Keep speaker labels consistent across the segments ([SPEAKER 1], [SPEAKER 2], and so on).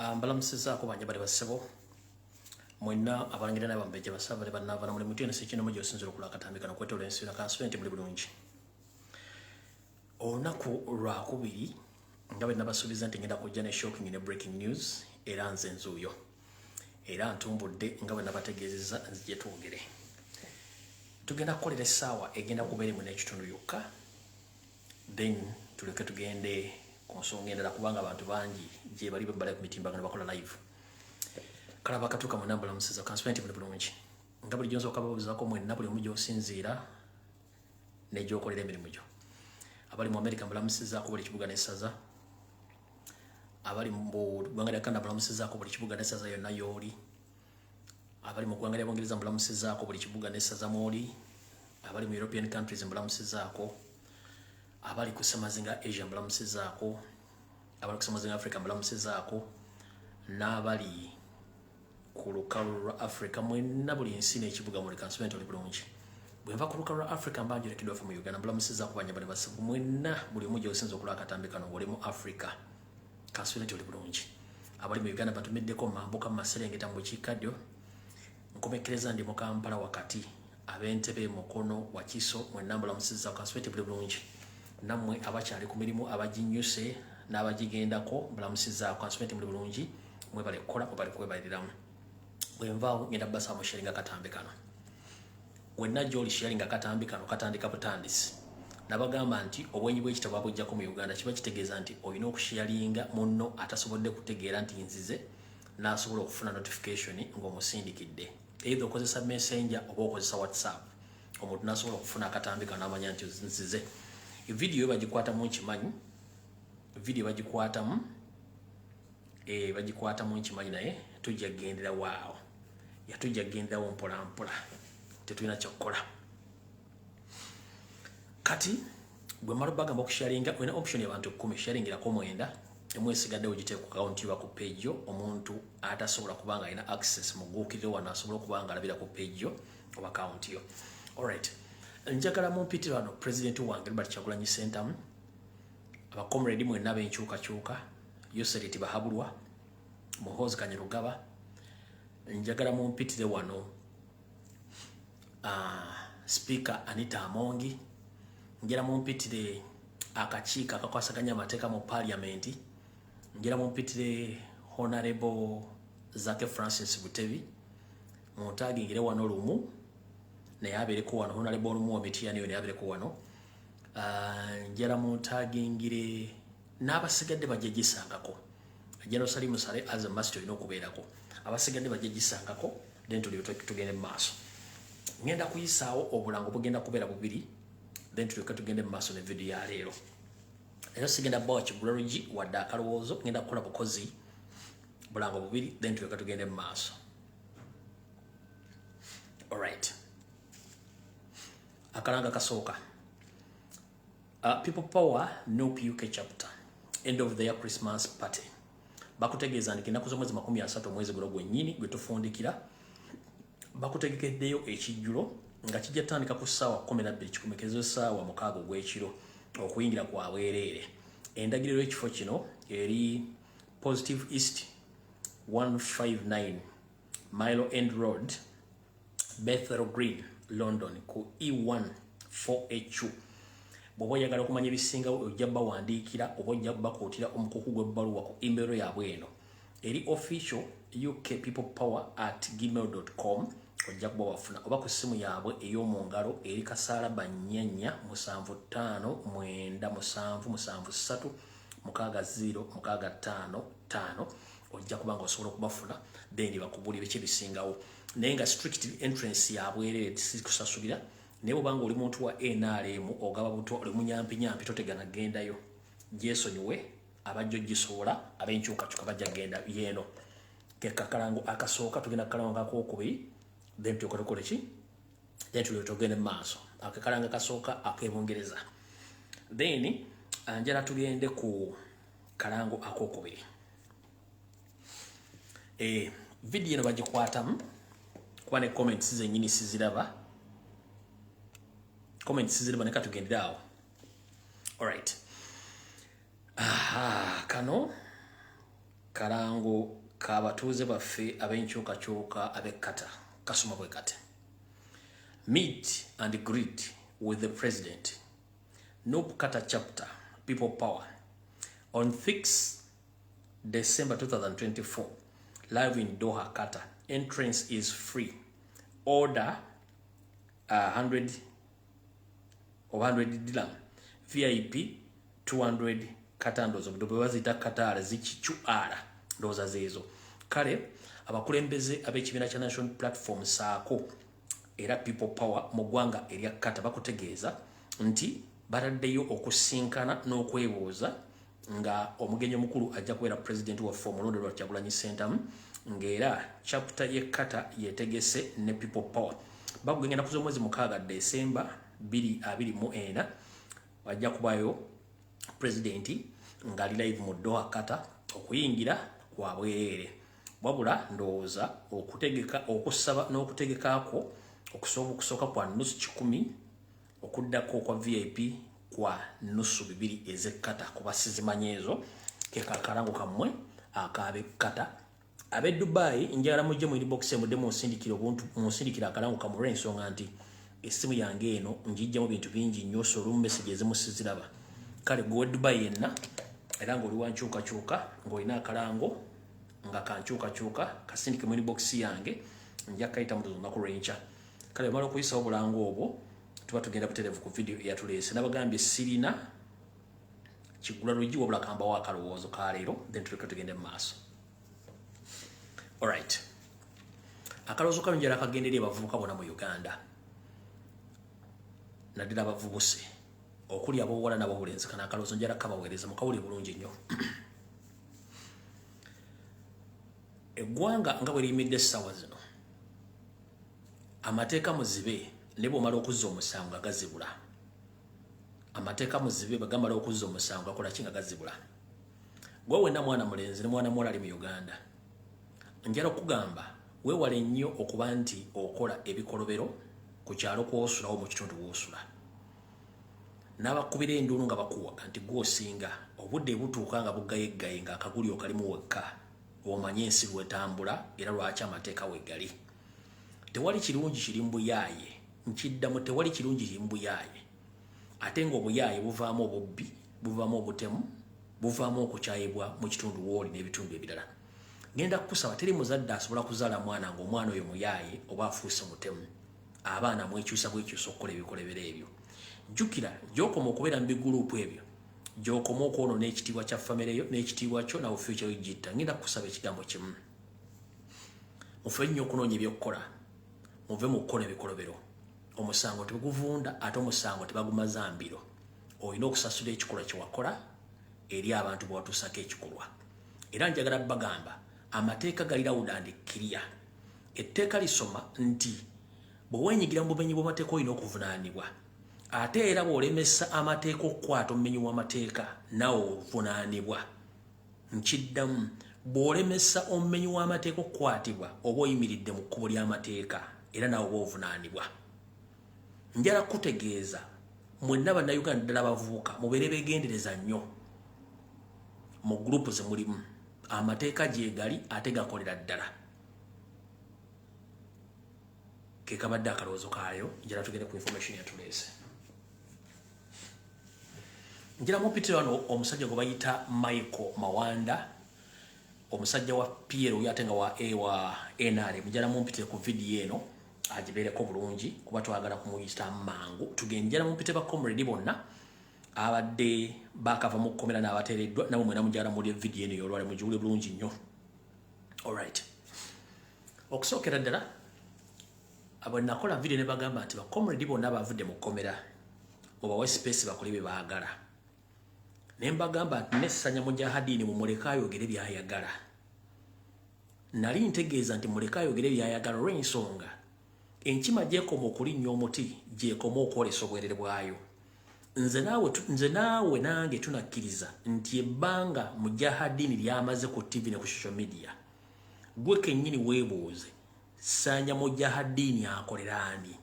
[SPEAKER 1] Mbalamusizaako banja bali basebo mwenna abalangira n'abambeje basaba bali bannava na mulimu tena sekino mu gyosinzira okulaka tambika no kwetola ensi na kanswente buli bulungi. Olunaku lwakubiri nga bwe nabasuubiza nti ngenda kujja ne shocking ne breaking news era nze nzuuyo era ntumbudde nga bwe nabategeezezza nzije twogere. Tugenda kukolera essaawa egenda kubeera mu n'ekitundu yokka then tuleke tugende ku nsonga endala kubanga abantu bangi gye bali bali ku mitimbagano bakola live. Kalaba katuuka mu nambula musiza kanswente buli bulungi nga bulijjo nsooka babuuzaako mwenna buli omu gy'osinziira n'egyokolera emirimu gyo. Abali mu America mbulamusizaako buli kibuga n'essaza, abali mu ggwanga lya Canada mbulamusizaako buli kibuga n'essaza yonna y'oli, abali mu ggwanga lya Bungereza mbulamusizaako buli kibuga n'essaza mw'oli, abali mu European countries mbulamusizaako, abali ku Semazinga Asia mbulamusizaako, abali ku Semazinga Africa mbulamusizaako, n'abali ku lukalu lwa Africa mwenna buli nsi n'ekibuga muli kanswente oli bulungi. Bwe nva ku lukalu lwa Africa mbanjirekiddwa ffe mu Uganda mbulamusizaako banja bali basibu mwenna buli omu gy'osinza okulaba akatambi kano ng'oli mu Africa kanswente oli bulungi. Abali mu Uganda batumiddeko mu mambuka mu Maserengeta mu bukiikaddyo, nkomekkereza ndi mu Kampala wakati, ab'Entebbe, Mukono, Wakiso mwenna mbulamusizaako kanswente buli bulungi. Nammwe abakyali ku mirimu abaginyuse n'abagigendako mbulamusizaako kanswente buli bulungi, mwebale kukola mwebale kwebaliramu. Bwe nvaawo ngenda bbasa mu sharinga katambi kano. Wenna gy'oli sharinga katambi kano katandika butandisi. Nabagamba nti obwenyi bw'ekitabo abujjako mu Uganda kiba kitegeeza nti olina okusharinga munno atasobodde kutegeera nti nzize n'asobola okufuna notification ng'omusindikidde. Either okozesa Messenger oba okozesa WhatsApp. Omuntu n'asobola okufuna akatambi kano n'amanya nti nzize. Video bagikwatamu nkimanyi. Video bagikwatamu nkimanyi naye tujja kugendera waawo. Yatujja kugenderawo mpola mpola. Tetulina kyokkola. Kati gwe mala bagamba okusharinga olina option y'abantu 10 sharingirako 9 emwesigadde ogiteeka ku account yo ku page yo omuntu atasobola kubanga alina access muguukirire wano asobola okubanga alabira ku page yo oba account yo. Alright. Njagala mumpitire wano President wange Robert Kyagulanyi Ssentamu, abakomrade mwenna b'enkyukakyuka, Yosereti Bahabulwa, Muhoozi Kanyarugaba. Njagala mumpitire wano Speaker Anita Amongi. Njagala mumpitire akakiiko akakwasaganya amateeka mu Parliament. Njagala mumpitire Honorable Zake Francis Butebi. Muntagingire wano lumu naye abeereko wano Honorable olumu Omitya naye abeereko wano. Njagala muntagingire n'abasigadde bajja gisangako. General Salim Sale as a master olina okubeerako. Abasigadde bajja gisangako then tugende mu maaso. Ngenda kuyisaawo obulango bugenda kubeera bubiri then tulyoke tugende mu maaso ne video ya leero. Era sigenda bawa kigulalogi wadde akalowoozo, ngenda kukola bukozi bulango bubiri then tulyoke tugende mu maaso. Alright. Akalanga kasooka. People Power no PUK chapter. End of the year Christmas party. Bakutegeeza nti ennaku z'omwezi 30 omwezi guno gwennyini gwe tufundikira bakutegekeddeyo ekijjulo nga kijja tandika ku ssaawa 12 kikomekezo ssaawa 6 ogw'ekiro okuyingira kwa bwereere. Endagiriro y'ekifo kino eri Positive East 159 Milo End Road, Bethel Green, London ku E1 4HU. Bw'oba oyagala okumanya ebisingawo ojja bawandiikira oba ojja bakuutira omukuku gw'ebbaluwa ku email yaabwe eno eri official ukpeoplepower@gmail.com ojja kuba wafuna oba ku ssimu yaabwe ey'omu ngalo eri kasaalaba 4-9-5-7-73-605-5 ojja kuba nga osobola okubafuna then bakugulira biki ebisingawo naye nga strict entrance yaabwe sikusasulira. Naye bw'obanga oli muntu wa NRM ogaba buto oli munyampi totegana gendayo gyesonyiwe abajjo gisobola ab'enkyukakyuka bajja genda yeeno. Kekalango akasooka tugenda kalango akokubiri then tukola ki then tugende mu maaso. Akakalanga kasooka ak'Ebungereza then njala tugende ku kalango akokubiri. Video eno bagikwatamu kuba ne comments zennyini siziraba. Comments ziraba ne katugendera awo. Alright. Kano kalango kabatuuze baffe ab'enkyukakyuka ab'ekkata kasoma bwe kati. Meet and greet with the president. Noob Kata chapter, People Power. On 6 December 2024, live in Doha, Qatar. Entrance is free. Order 100 dirham. VIP 200 katandoz of Dubazita Qatar zichichuara doza zezo. Kale abakulembeze ab'ekibiina kya National Platform saako era People Power mugwanga eria Qatar bakutegeeza nti baraddeyo okusinkana n'okwebuuza nga omugenyi omukulu ajja kubeera president wa form Mulonde lwa Kyagulanyi Center ngera chapter ye Qatar yetegese ne People Power bakugenda kuzo mwezi 6 December 2024 wajja kubayo president ngali live mu Doha Qatar okuyingira kwa bwerere wabula ndowooza okutegeka okusaba n'okutegekako okusoka kwa nusu 10 okuddako kwa VIP kwa nusu 2 ezekata kuba sizimanyezo ke kakalango kamwe akabe kata abe Dubai njala mujje mu inbox mu demo sindikiro buntu musindikira akalango kamwe ensonga nti esimu yange eno njijja mu bintu bingi nnyo so room messages musiziraba kale go Dubai yenna era ngo liwanchuka chuka ngo ina akalango nga kanchuka chuka kasindike mu inbox yange njja kaita mu tuzo range kale malo kuyisa obulango obwo tuba tugenda buterevu ku video yatulese nabagambye sirina kigula ruji wabula kamba wa kalowoozo ka leero then tuleka tugende mu maaso. Alright, akalowoozo kanjala kagenderera abavubuka bona mu Uganda naddala abavubuse okuli ab'obuwala n'ab'obulenzi kana akalowoozo njala kabaweereza mukawule bulungi nnyo. Eggwanga nga bwe liyimidde essaawa zino amateeka muzibe nebo mala okuzza omusango agazibula. Amateeka muzibe bagamala okuzza omusango akola kinga gazibula. Gwe wenna mwana mulenzi ne mwana muwala ali mu Uganda. Njala okugamba weewale nnyo okuba nti okola ebikolobero ku kyalo kw'osulawo mu kitundu w'osula. N'abakubira enduulu nga bakuwaga nti gw'osinga obudde butuuka nga bugayeggaye nga akagulyo kalimu wekka omanye ensi lwetambula era lwaki amateeka wegali. Tewali kirungi kiri mbuyaaye nkiddamu tewali kirungi kiri mbuyaaye ate ng'obuyaaye buvaamu obubbi buvaamu obutemu buvaamu okukyayibwa mu kitundu w'oli n'ebitundu ebirala. Ngenda kukusaba teri muzadde asobola kuzaala mwana ng'omwana oyo muyaaye oba afuuse mutemu abaana mwekyusa bwekyusa okukola ebikolebero ebyo. Jjukira gy'okoma okubeera mu biguruupu ebyo gy'okoma okwonoona ekitiibwa kya famire yo n'ekitiibwa kyo nawe future wigitta. Ngenda kukusaba ekigambo kimu mufe nnyo okunoonya ebyokukola muve mu kukola ebikolobero. Omusango tebaguvunda ate omusango tebagumaza mbiro. Olina okusasula ekikolwa kye wakola eri abantu bwe watuusako ekikolwa. Era njagala bagamba amateeka gali loud and clear. Etteeka lisoma nti bwe weenyigira mu bumenyi bw'amateeka olina okuvunaanibwa. Ate era bw'olemesa amateeka okukwata omumenyi w'amateeka nawe ovunaanibwa. Nkiddamu bw'olemesa omumenyi w'amateeka okukwatibwa oba oyimiridde mu kkubo ly'amateeka era nawe oba ovunaanibwa. Njala kutegeeza mwenna bannayuganda ddala abavubuka mubeere beegendereza nnyo mu gurupu ze mulimu. Amateeka gyegali ate gakolera ddala. Ke kabadde akalowoozo kaayo njala tugende ku information yatuleese. Njala mupitire wano omusajja gwe bayita Michael Mawanda omusajja wa PL ate nga wa NRM. Njala mumpitire ku video eno agibeereko bulungi kuba twagala kumuyita mangu. Tugenjala mumpite ba comrade bonna abadde bakava mu kkomera n'abateereddwa nabo mwena mujala muri video eno y'olwale mugiwule bulungi nnyo. Alright, okusookera ddala abo nakola video ne bagamba nti ba comrade bonna bavudde mu kkomera obawe space bakole bye baagala. Ne mbagamba nti nessanya mujahadini mumuleka ayogere byayagala. Nali ntegeeza nti muleka ayogere byayagala olw'ensonga enkima gyekoma okulinnya omuti gyekoma okwolesa obwerere bwayo. Nze naawe nange tunakkiriza nti ebbanga mujahadini lyamaze ku TV ne ku social media gwe kennyini weebuuze ssanya mujahadini akolera ani?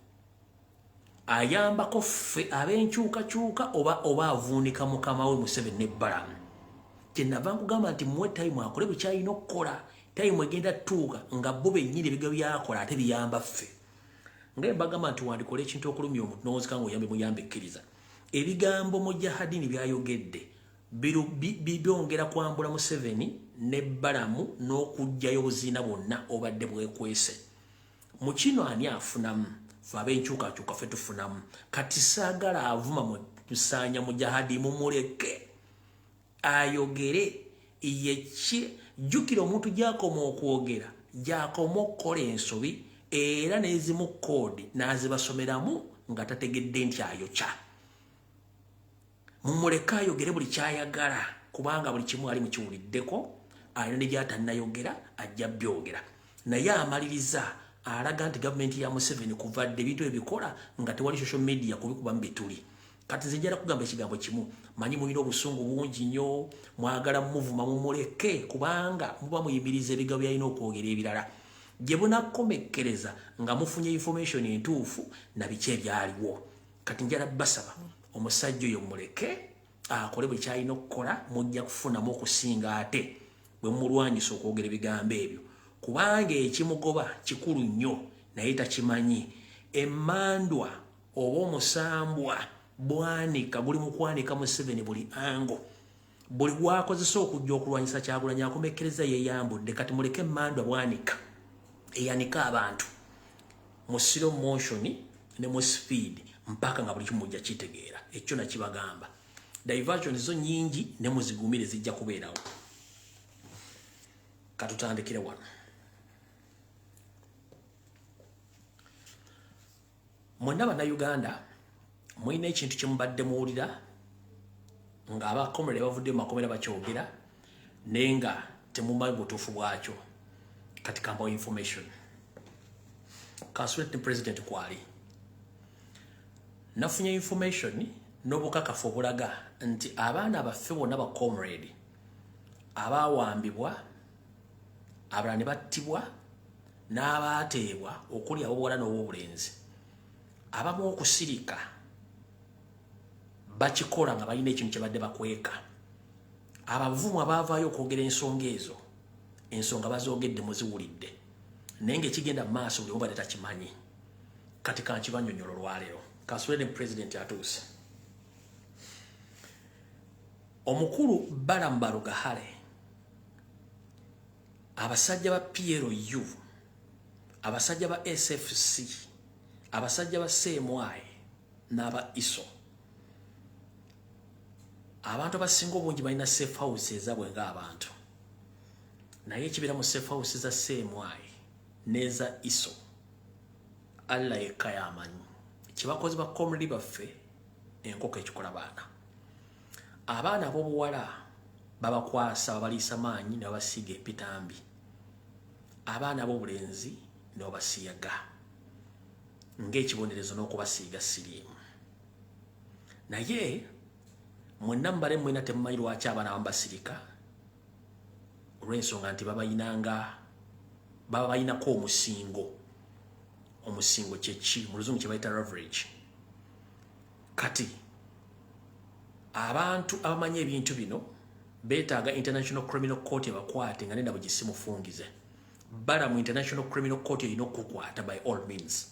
[SPEAKER 1] Ayambako ffe ab'enkyukakyuka oba avuunika mukama we Museveni ne Balamu? kyenava nkugamba nti muwe time akole bukyalina okukola time egenda tuuka nga bo bennyini ebigo byakola ate biyamba ffe nga mbagamba nti wandikola ekintu okulumya omuntu n'owozika nga oyambe muyambe ekkiriza ebigambo mujahadini byayogedde byongera kwambula Museveni ne Balamu n'okugjayo obuziina bwonna obadde bwekwese mu kino ani afunamu fe ab'enkyukakyuka ffe tufunamu kati saagala avuma mu kusaanya mujahadi mumuleke ayogere yeki jjukira omuntu gyakoma okwogera gyakoma okukola ensobi era n'ezimu koodi n'azibasomeramu nga tategedde nti ayokya mumuleke ayogere buli kyayagala kubanga buli kimu ali mukiwuliddeko alina ne gyatannayogera ajja byogera naye amaliriza alaga nti gavumenti ya Museveni kuvadde ebintu ebikola nga tewali social media kubikuba mu bituli kati nze njala kugamba ekigambo kimu manyi mulina obusungu bungi nnyo mwagala muvuma mumuleke kubanga muba muyimiriza ebigambo byalina okwogera ebirala gye bunakomekkereza nga mufunye information entuufu na biki ebyaliwo kati njala basaba omusajja oyo muleke akole bwe kyalina okukola mujja kufunamu okusinga ate bwe mulwanyisa okwogera ebigambo ebyo kubanga ekimugoba kikulu nnyo naye takimanyi emmandwa oba omusambwa bwanika guli mu kwanika Museveni buli ango buli gwakozesa okujja okulwanyisa Kyagulanyi akomekkereza yeyambudde kati muleke emmandwa bwanika eyanika abantu mu slow motion ne mu speed mpaka nga buli kimu mujja kitegeera ekyo nakibagamba diversion zo nyingi ne muzigumire zijja kubeerawo katutandikire wano mwonna bannayuganda mulina ekintu kyemubadde muwulira nga abakomere bavudde mu makomera bakyogera naye nga temumanyi butuufu bwakyo kati kambawo information Kasule president kwali nafunye information n'obukakafu obulaga nti abaana baffe bonna ba comrade abawambibwa abalala ne battibwa n'abaateebwa okuli abobuwala n'obulenzi abamu okusirika bakikola nga balina ekintu kye badde bakweka abavumu abaavaayo okwogera ensonga ezo ensonga bazoogedde muziwulidde naye ng'ekigenda mu maaso buli obadde takimanyi kati kankibanyonnyola olwaleero Kasule ne president atuuse omukulu Balamu Barugahale abasajja ba PLU abasajja ba SFC abasajja ba CMY n'aba ISO abantu abasinga obungi balina safe house ezabwe ng'abantu naye ekibeera mu safe house za CMY n'eza ISO Allah yekka y'amanyi kibakozi ba comrade baffe enkoko ekikola abaana ab'obuwala babakwasa babaliisa maanyi ne babasiiga epitambi abaana ab'obulenzi ne babasiyaga ng'ekibonerezo n'okubasiiga siriimu naye mwenna mubale mwena temumanyi lwaki abaana abamu basirika olw'ensonga nti baba balinako omusingo kyeki mu luzungu kye bayita leverage kati abantu abamanyi ebintu bino beetaaga International Criminal Court ebakwate nga nenda bugisimufungize Balamu International Criminal Court erina okukwata by all means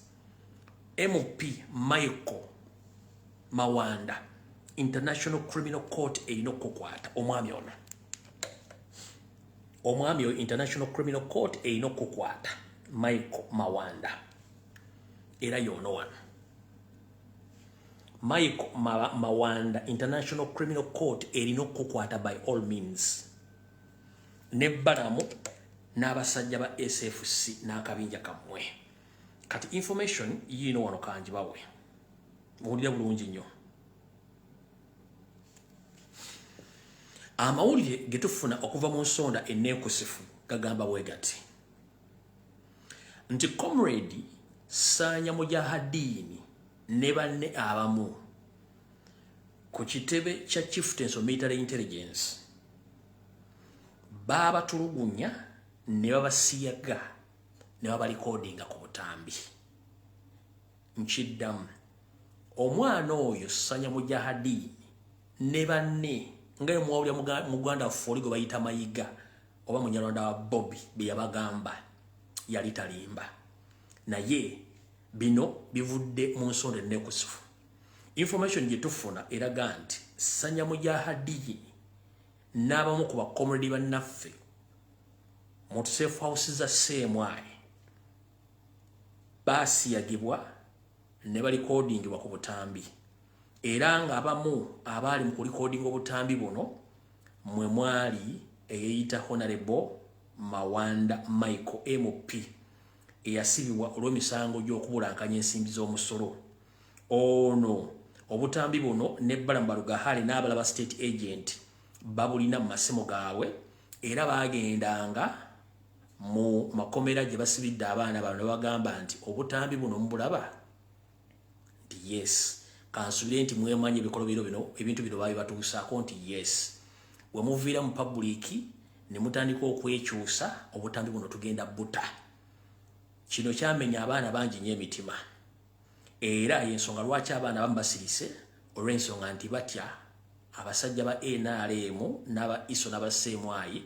[SPEAKER 1] MP Michael Mawanda International Criminal Court erina okukwata omwami oyo International Criminal Court erina okukwata Michael Mawanda era yono wano Michael Mawanda International Criminal Court erina okukwata by all means ne Balamu n'abasajja ba SFC n'akabinja kamwe kati information yino wano kanjibawe muwulira bulungi nnyo amawulire getufuna okuva mu nsonda enneekusifu gagamba bwegati nti comrade Sanya Mujahadini ne banne abamu ku kitebe kya Chieftains of Military Intelligence babatulugunya ne babasiyaga ne babalikodinga ku butambi nkiddamu omwana oyo Sanya Mujahadini ne banne ngaye mwawulya muganda foli go bayita Mayiga oba munyarwanda wa Bobby beyabagamba yali talimba naye bino bivudde mu nsonda ennekusufu. Information gye tufuna eraga nti Sanya Mujahideen n'abamu ku bakomredi bannaffe mu safe house za CMI baasiyagibwa ne balikodingibwa ku butambi era nga abamu abaali mu kulikodinga obutambi buno mwe mwali eyeyita Honorable Mawanda Michael MP eyasibibwa olw'emisango gy'okubulankanya ensimbi z'omusolo. Ono obutambi buno ne Barambaluga Hali n'abalaba state agent babulina mu masimo gaabwe era bagendanga mu makomera gye basibidde abaana bano ne bagamba nti obutambi buno mubulaba nti yes. Kansubire nti mwemanyi ebikolobero bino ebintu bino babi batuusaako nti yes. We muviira mu public ne mutandika okwekyusa obutambi buno tugenda buta. Kino kyamenya abaana bangi nnyo emitima era y'ensonga lwaki abaana bamu basirise olw'ensonga nti batya abasajja ba NRM n'aba ISO n'aba CMI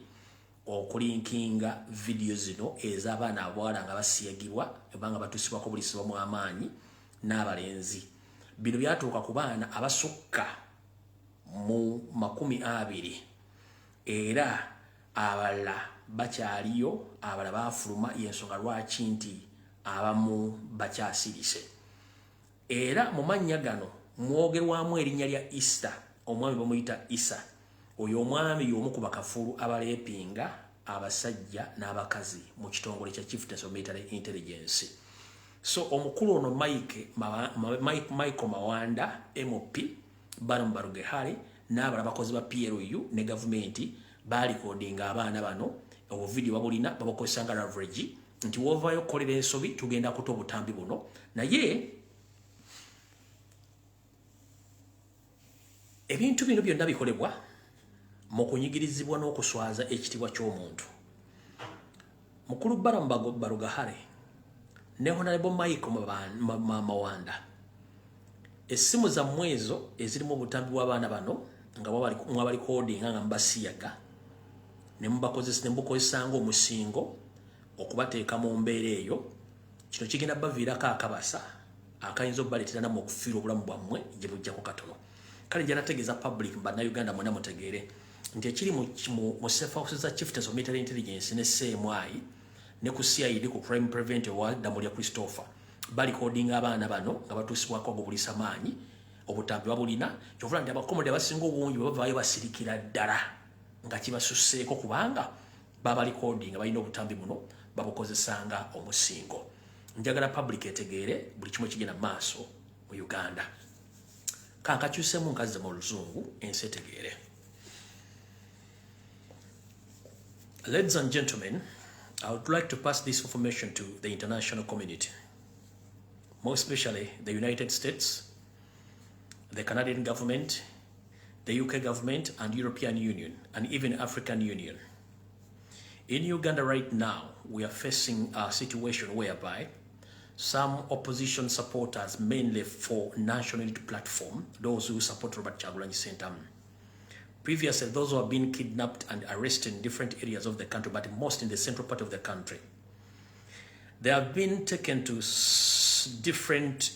[SPEAKER 1] okulinkinga video zino ez'abaana abawala nga basiyagibwa ebanga batuusibwako bulisibwa mu amaanyi n'abalenzi. Bino byatuuka ku baana abasukka mu 20 era abalala bakyaliyo abalala baafuluma y'ensonga lwaki nti abamu bakyasirise. Era mu mannya gano mwogerwamu erinnya lya Easter omwami bamuyita Isa. Oyo omwami y'omu ku bakafuulu abaleepinga abasajja n'abakazi mu kitongole kya Chieftains of Military Intelligence. So omukulu ono Michael Mawanda MP Barambaluga Hali n'abalala bakozi ba PLU ne gavumenti balikodinga abaana bano obuvidiyo babulina babakozesa nga leverage nti wovaayo okukolera ensobi tugenda kuta obutambi buno. Naye ebintu bino byonna bikolebwa mu kunyigirizibwa n'okuswaza ekitibwa ky'omuntu. Mukulu Barambaluga Hali ne Honorable Michael Mawanda essimu zammwe ezo ezirimu obutambi bw'abaana bano nga mwabalikodinga nga mubasiyaga ne mubukozesa ng'omusingo okubateeka mu mbeera eyo. Kino kigenda baviirako akabasa akayinza obbaleetera nammwe okufiira obulamu bwammwe gye bujjako katono. Kale nja nategeeza public bannayuganda mwena mutegeere nti ekiri mu safe house za Chieftains of Military Intelligence ne CMI ne ku CID ku Crime Preventive wa Damulya Christopher balikodinga abaana bano nga batuusibwako obulisa maanyi obutambi babulina. Kyovula nti abakomode abasinga obungi bavaayo basirikira ddala nga kibasusseeko kubanga babalikodinga balina obutambi buno babukozesanga omusingo. Njagala public etegeere buli kimu kigenda mu maaso mu Uganda. Kankakyusemu nkazize mu Luzungu ensi etegeere. Ladies and gentlemen, I would like to pass this information to the international community, more especially the United States, the Canadian government, the UK government, and European Union, and even African Union. In Uganda right now, we are facing a situation whereby some opposition supporters, mainly for National Unity Platform, those who support Robert Kyagulanyi Ssentamu. Previously, those who have been kidnapped and arrested in different areas of the country, but most in the central part of the country. They have been taken to different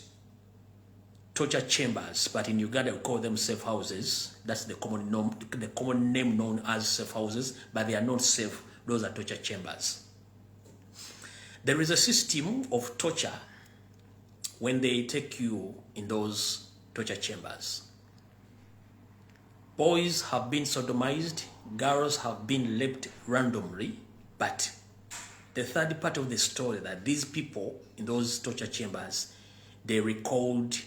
[SPEAKER 1] torture chambers, but in Uganda we call them safe houses. That's the common name known as safe houses, but they are not safe. Those are torture chambers. There is a system of torture when they take you in those torture chambers. Boys have been sodomized, girls have been raped randomly, but the third part of the story that these people in those torture chambers, they recalled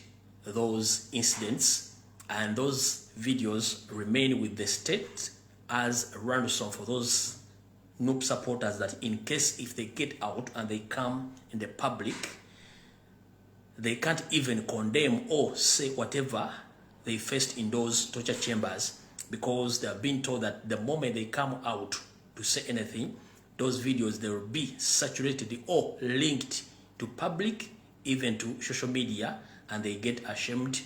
[SPEAKER 1] those incidents and those videos remain with the state as a ransom for those noob supporters that in case if they get out and they come in the public, they can't even condemn or say whatever they faced in those torture chambers because they have been told that the moment they come out to say anything, those videos, they will be saturated or linked to public, even to social media, and they get ashamed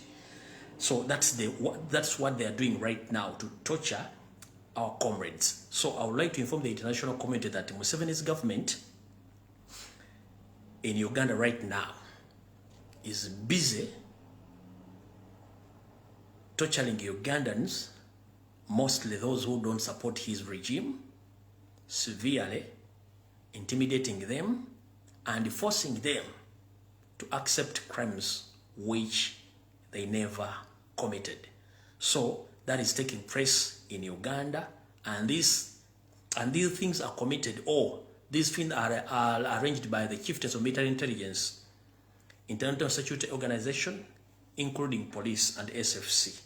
[SPEAKER 1] So that's what they are doing right now, to torture our comrades. So I would like to inform the international community that Museveni's government in Uganda right now is busy torturing Ugandans, mostly those who don't support his regime, severely intimidating them and forcing them to accept crimes which they never committed. So that is taking place in Uganda, and these things are committed, or these things are arranged by the chieftains of military intelligence, International Security Organization, including police and SFC.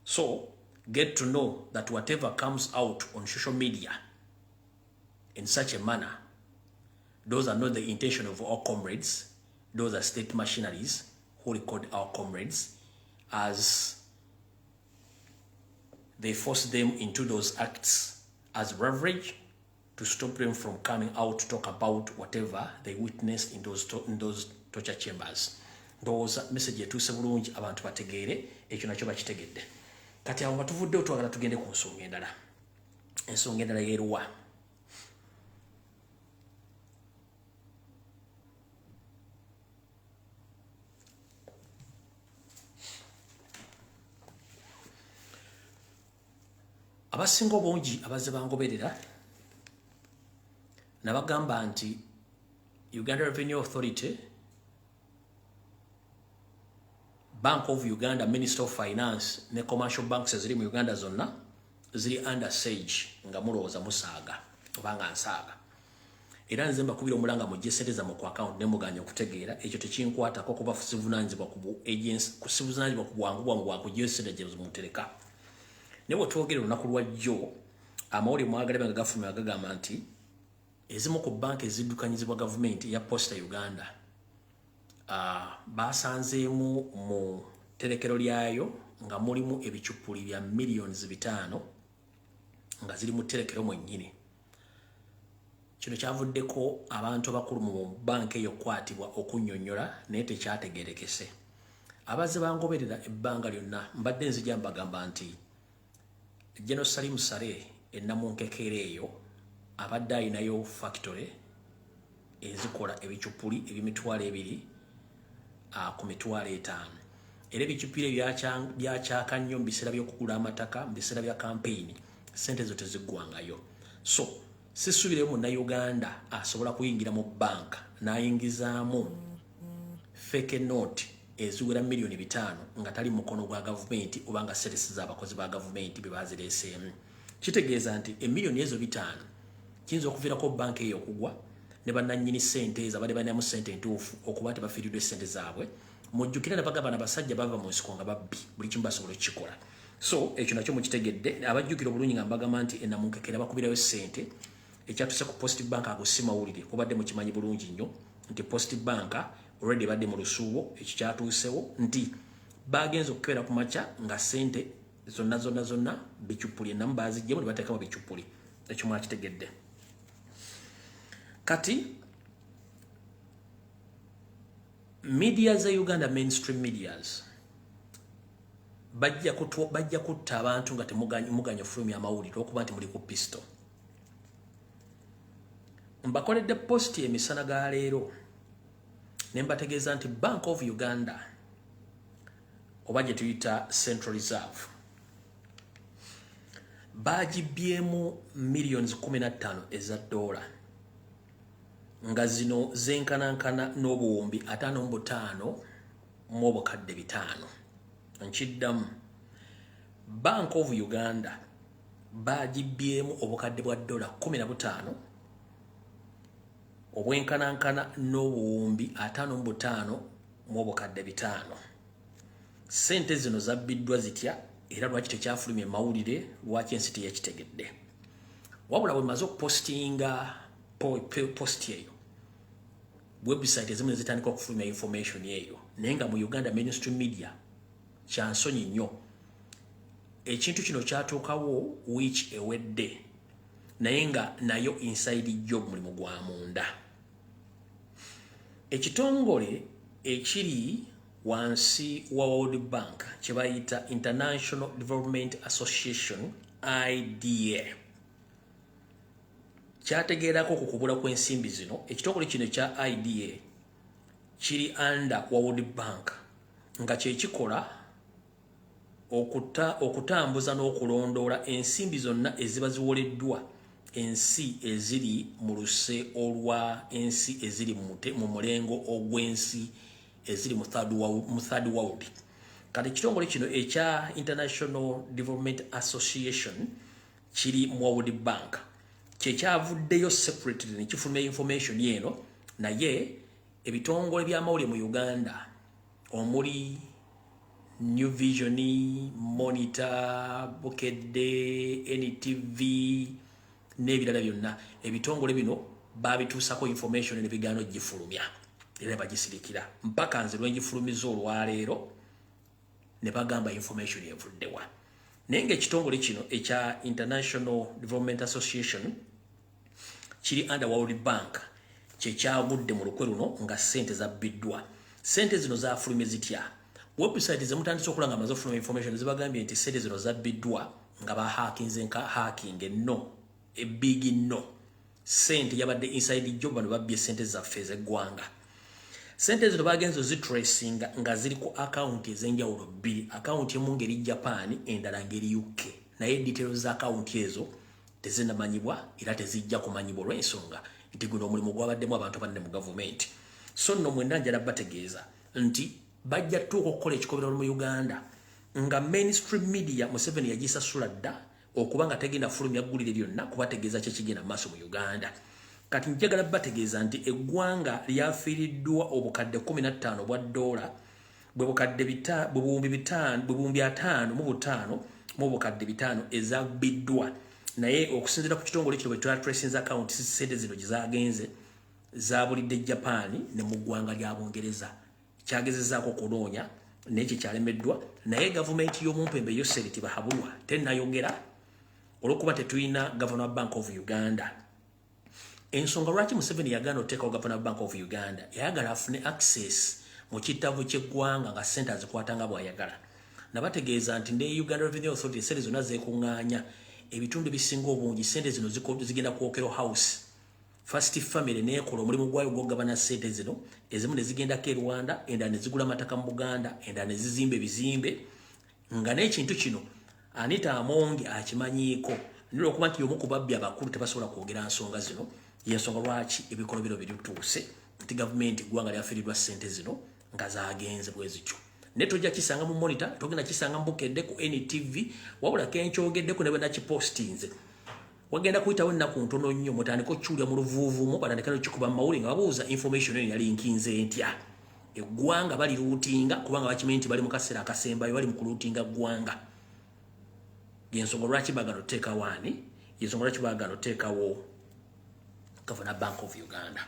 [SPEAKER 1] So get to know that whatever comes out on social media in such a manner, those are not the intention of our comrades. Those are state machineries who record our comrades as they force them into those acts as leverage to stop them from coming out to talk about whatever they witnessed in those torture chambers. Those message etuse bulungi abantu bategeere ekyo nakyo bakitegedde. Kati awo batuvudde otwagala tugende ku nsonga endala. Ensonga endala yeeruwa. Abasinga obungi abazze bangoberera nabagamba nti Uganda Revenue Authority, Bank of Uganda, Minister of Finance ne commercial banks eziri mu Uganda zonna ziri under siege nga mulowooza musaaga obanga nsaaga. Era nze mbakubira omulanga mujje sente zammwe ku account ne muganya okutegeera ekyo tekinkwatako kuba kusivunaanyizibwa ku bwangu bwangu bwakuggyayo sente gye mutereka. Ne bwe twogera olunaku lwa jjo amawulire mwagala nga gafulumya gagamba nti ezimu ku banka eziddukanyizibwa gavumenti ya Posta Uganda basanzeemu mu terekero lyayo nga mulimu ebicupuli bya millions 5 nga ziri mu terekero mwennyini. Kino kyavuddeko abantu abakulu mu banka eyo kwatibwa okunnyonnyola naye tekyategeerekese. Abazze bangoberera ebbanga lyonna mbadde nzija mbagamba nti General Salim Sare ennamunkekeera eyo abadde ayinayo factory ezikola ebicupuli ebimitwalo 2 ku mitwalo 5. Era ebicupuli byakyaka nnyo mu biseera by'okugula amataka, mu biseera bya campaign, sente zo teziggwangayo. So sisubireyo munnayuganda asobola kuyingira mu banka n'ayingizaamu fake note eziwera million 5 nga tali mukono gwa gavumenti obanga services z'abakozi ba gavumenti bebazireeseemu. Kitegeeza nti emiliyoni ezo 5 kiyinza okuviirako banka eyo okugwa ne bannannyini ssente ezo abadde balinamu ssente entuufu okuba tebafiiriddwa ssente zaabwe. Mujjukira ne bagamba abasajja bava mu nsiko nga babbi buli kimu basobola okukikola. So ekyo nakyo mukitegedde. Abajjukira obulungi nga mbagamba nti ennamunkekera bakubirayo ssente ekyatuse ku Post Bank ago si mawulire kubadde mukimanyi bulungi nnyo nti Post Bank already badde mu lusuubo ekyo kyatuusewo nti bagenza okukeera ku makya nga ssente zonna bicupuli ennamu baaziggyemu ne bateekamu bicupuli. Ekyo mwakitegedde. Kati media za Uganda, mainstream medias bajja kutta abantu nga temuganya fulumya amawulire okuba nti muli ku pisto. Mbakoledde post emisana ga leero ne mbategeeza nti Bank of Uganda oba gye tuyita Central Reserve bagibyemu millions 15 eza dola nga zino zenkanankana n'obuwumbi 55 mu obukadde 5. Nkiddamu, Bank of Uganda bagibyemu obukadde bwa dola 15 obwenkanankana n'obuwumbi 55 mu obukadde 5. Sente zino zabbiddwa zitya era lwaki tekyafulumya mawulire, lwaki ensi teyakitegedde. Wabula bwe maze okupostinga post eyo, website ezimu zitandika okufulumya information eyo, naye nga mu Uganda mainstream media kyansonyi nnyo. Ekintu kino kyatuukawo wiiki ewedde naye nga nayo inside job mulimu gwa munda. Ekitongole ekiri wansi wa World Bank kyebayita International Development Association IDA kyategeerako okukubula kw'ensimbi zino. Ekitongole kino kya IDA kiri under World Bank nga kyekikola okutambuza n'okulondoola ensimbi zonna eziba ziwoleddwa ensi eziri mu luse olwa ensi eziri mu mulengo ogw'ensi eziri mu third world. Kati ekitongole kino ekya International Development Association kiri mu World Bank kyekyavuddeyo separately ne kifuluma information yeno, naye ebitongole by'amawulire mu Uganda omuli New Vision, Monitor, Bukedde, NTV n'ebirala byonna ebitongole bino babituusako information ne bigaano gifulumya era bagisirikira mpaka nze lwengifulumiza olwaleero ne bagamba information evuddewa. Naye ng'ekitongole kino ekya International Development Association kiri under World Bank kyekyagudde mu lukwe luno nga ssente zabbiddwa. Ssente zino zaafulumye zitya? Website zemutandise okulanga amaze okufuluma information zibagambye nti ssente zino zabbiddwa nga bahakinze nka hacking enno ebigi nno. Ssente yabadde inside job bano babbye ssente zaffe ez'eggwanga. Ssente zino bagenzo zitracinga nga ziri ku account ez'enjawulo bbiri, account emu ngeri Japan endala ngeri UK, naye details za account ezo tezinnamanyibwa era tezijja kumanyibwa olw'ensonga nti guno omulimu gwabaddemu abantu abanene mu gavumenti. So nno mwenda njala bategeeza nti bajja tuuka okukola ekikobero mu Uganda nga mainstream media Museveni yagisasula dda okuba nga tegenda fulumya ggulire lyonna kubategeeza kyekigenda maaso mu Uganda. Kati njagala bategeeza nti eggwanga lyafiiriddwa obukadde 15 bwa dola bwe bukadde bubuumbi 5,500 mu bukadde 5 ezabbiddwa. Naye okusinziira ku kitongole kino bwe tracinze account ssente zino gye zaagenze zaabulidde Japan ne mu ggwanga lya Bungereza. Kyagezezaako okunoonya naye kyekyalemeddwa, naye gavumenti y'omumpembe Yoseri Bahabulwa tennayogera olw'okuba tetulina Governor Bank of Uganda. Ensonga lwaki Museveni yagaana oteekawo Governor Bank of Uganda, yayagala afune access mu kittavvu ky'eggwanga nga ssente azikwata nga bw'ayagala. Nabategeeza nti ne Uganda Revenue Authority ssente zonna zeekuŋŋaanya ebitundu bisinga obungi ssente zino zigenda ku Okero House. First Family neekola omulimu gwayo gw'ogabana ssente zino, ezimu ne zigendako e Rwanda, endala ne zigula amataka mu Buganda, endala ne zizimba ebizimbe. Nga n'ekintu kino Anita Amongi akimanyiiko, n'olwokuba nti y'omu ku babbi abakulu tebasobola kwogera nsonga zino, y'ensonga lwaki ebikolobero bituuse nti gavumenti eggwanga lyafiiriddwa ssente zino nga zaagenze bwe zityo. Ne tojja kisanga mu Monitor, togenda kisanga mu Bukedde ku NTV, wabula kenkyogeddeko ne bwe nakipostinze. Wagenda kuyitawo ennaku ntono nnyo mutandika okukyulira mu luvuuvuumu batandika n'okikuba mu mawulire nga babuuza information eyo yali nkinze ntya. Eggwanga bali luutinga kubanga bakimanyi nti bali mu kaseera akasembayo bali mu kuluutinga ggwanga. Y'ensonga lwaki baagala oteekawo ani? Y'ensonga lwaki baagala oteekawo Governor Bank of Uganda.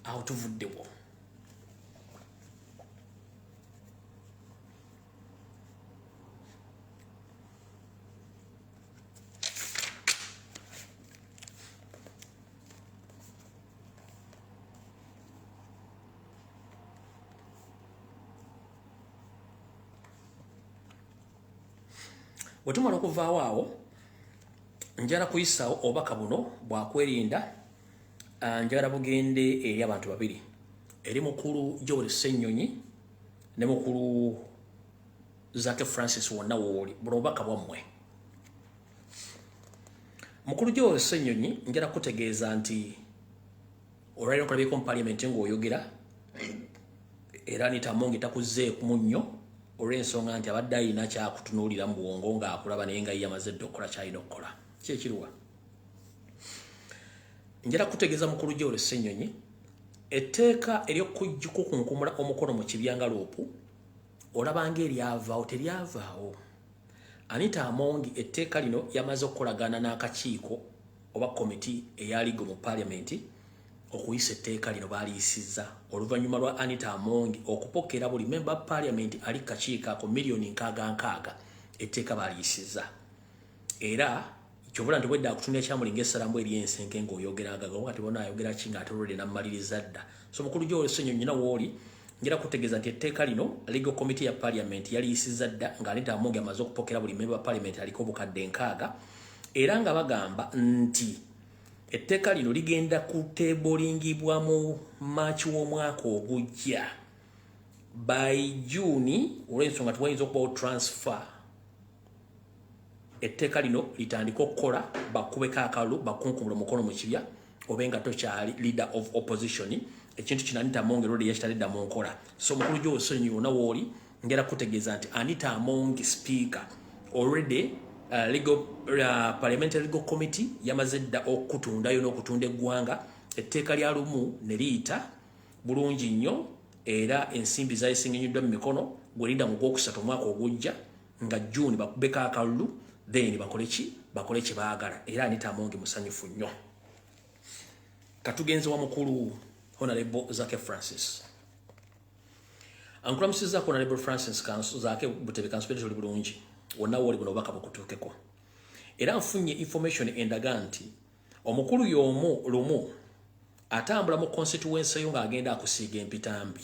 [SPEAKER 1] Awo tuvuddewo. Wetumala okuvaawo awo njala kuyisaawo obubaka buno bwakwerinda. Njagala bugende eri abantu babiri, eri mukulu Joel Ssenyonyi ne mukulu Zake Francis wonna wooli. Buno obubaka bwammwe. Mukulu Joel Ssenyonyi njala kutegeeza nti olwaliro nkulabyeko mu parliament ng'oyogera era Anita Amongi takuzzeeku munnyo olw'ensonga nti abadde alina kyakutunuulira mu bwongo ng'akulaba naye nga ye yamaze dda okukola kyalina okukola. Ki ekiruwa? Njala kutegeeza mukulu Joel Ssenyonyi etteeka ery'okukunkumula omukono mu kibyangaloopu olabanga eryavaawo teryavaawo. Anita Amongi etteeka lino yamaze okukolagana n'akakiiko oba komiti eyaligo mu parliament okuyisa etteeka lino baaliyisizza oluvannyuma lwa Anita Amongi okupokera buli member parliament ali kakiiko ako miliyoni 60 etteeka baaliyisizza. Era kyobula nti bwedda akutunira kyamulinga essalamu ery'ensenke ng'oyogera agaga kati bona ayogera ki ng'ate olwedde nammaliriza dda. So mukulu Joel Ssenyonyi na wooli ngira kutegeeza nti etteeka lino legal committee ya parliament yali yisiza dda nga Anita Amongi amaze okupokera buli member wa parliament aliko obukadde 6 era nga bagamba nti etteeka lino ligenda kutebolingibwa mu March w'omwaka ogujja by June olw'ensonga tuwayinza okubawo transfer. Etteeka lino litandika okukola bakubeko akalulu bakunkumula omukono mu kibya obenga tokyali leader of opposition ekintu kino Anita Amongi rodi yakitadde mu nkola. So mukulu gyo osonyi yonna woli ngera kutegeeza nti Anita Amongi speaker already legal parliamentary legal committee yamaze dda okutundayo n'okutunda eggwanga etteeka lya lumu ne liyita bulungi nnyo era ensimbi zayisinginyiddwa mu mikono gwerinda mu gwokusatu omwaka ogujja nga June bakubeko akalulu then bakole kye baagala era Anita Amongi musanyufu nnyo. Katugenze wa mukulu Honorable Zake Francis. Ankulamusiza ko Honorable Francis Kanso Zake Butebe Kanso tuli bulungi. Wonna woli buno baka bukutukeko. Era nfunye information endaga nti omukulu y'omu lumu atambula mu constituency yo ng'agenda akusiiga empitambi.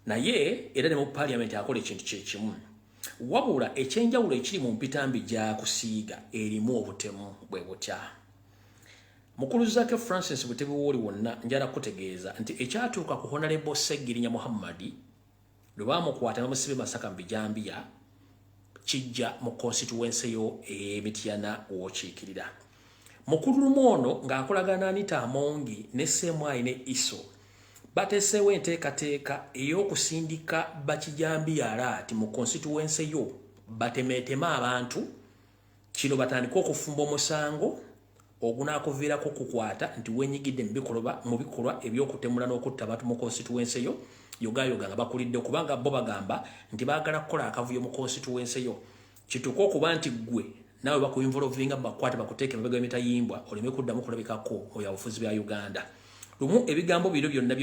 [SPEAKER 1] Naye era ne mu parliament akola ekintu kyekimu. Wabula ekyenjawulo ekiri mu mpitambi gy'akusiiga erimu obutemu bwe butya. Mukulu Zake Francis Butebe woli wonna njala kutegeeza nti ekyatuuka ku Honorable Segirinya Muhammadi lwe baamukwata bamusibe Masaka mu Bijambiya kijja mu constituency yo Mityana w'okiikirira. Mukulu lumu ono ng'akolagana Anita Amongi ne Ssemwayi ne Iso bateeseewo enteekateeka ey'okusindika Bakijambiya alaati mu constituency yo batemeetema abantu kino batandika okufumba omusango ogunaakuviirako kukwata nti wenyigidde mu bikolwa ebyokutemula n'okutta abantu mu constituency yo yogayoga nga bakulidde kubanga bo bagamba nti baagala kukola akavuyo mu constituency yo kituuka okuba nti gwe naawe bakuinvolvinga bakwate bakuteeke mabega emitayimbwa oleme kuddamu kulabikako obufuzi bya Uganda. Lumu ebigambo biro byonna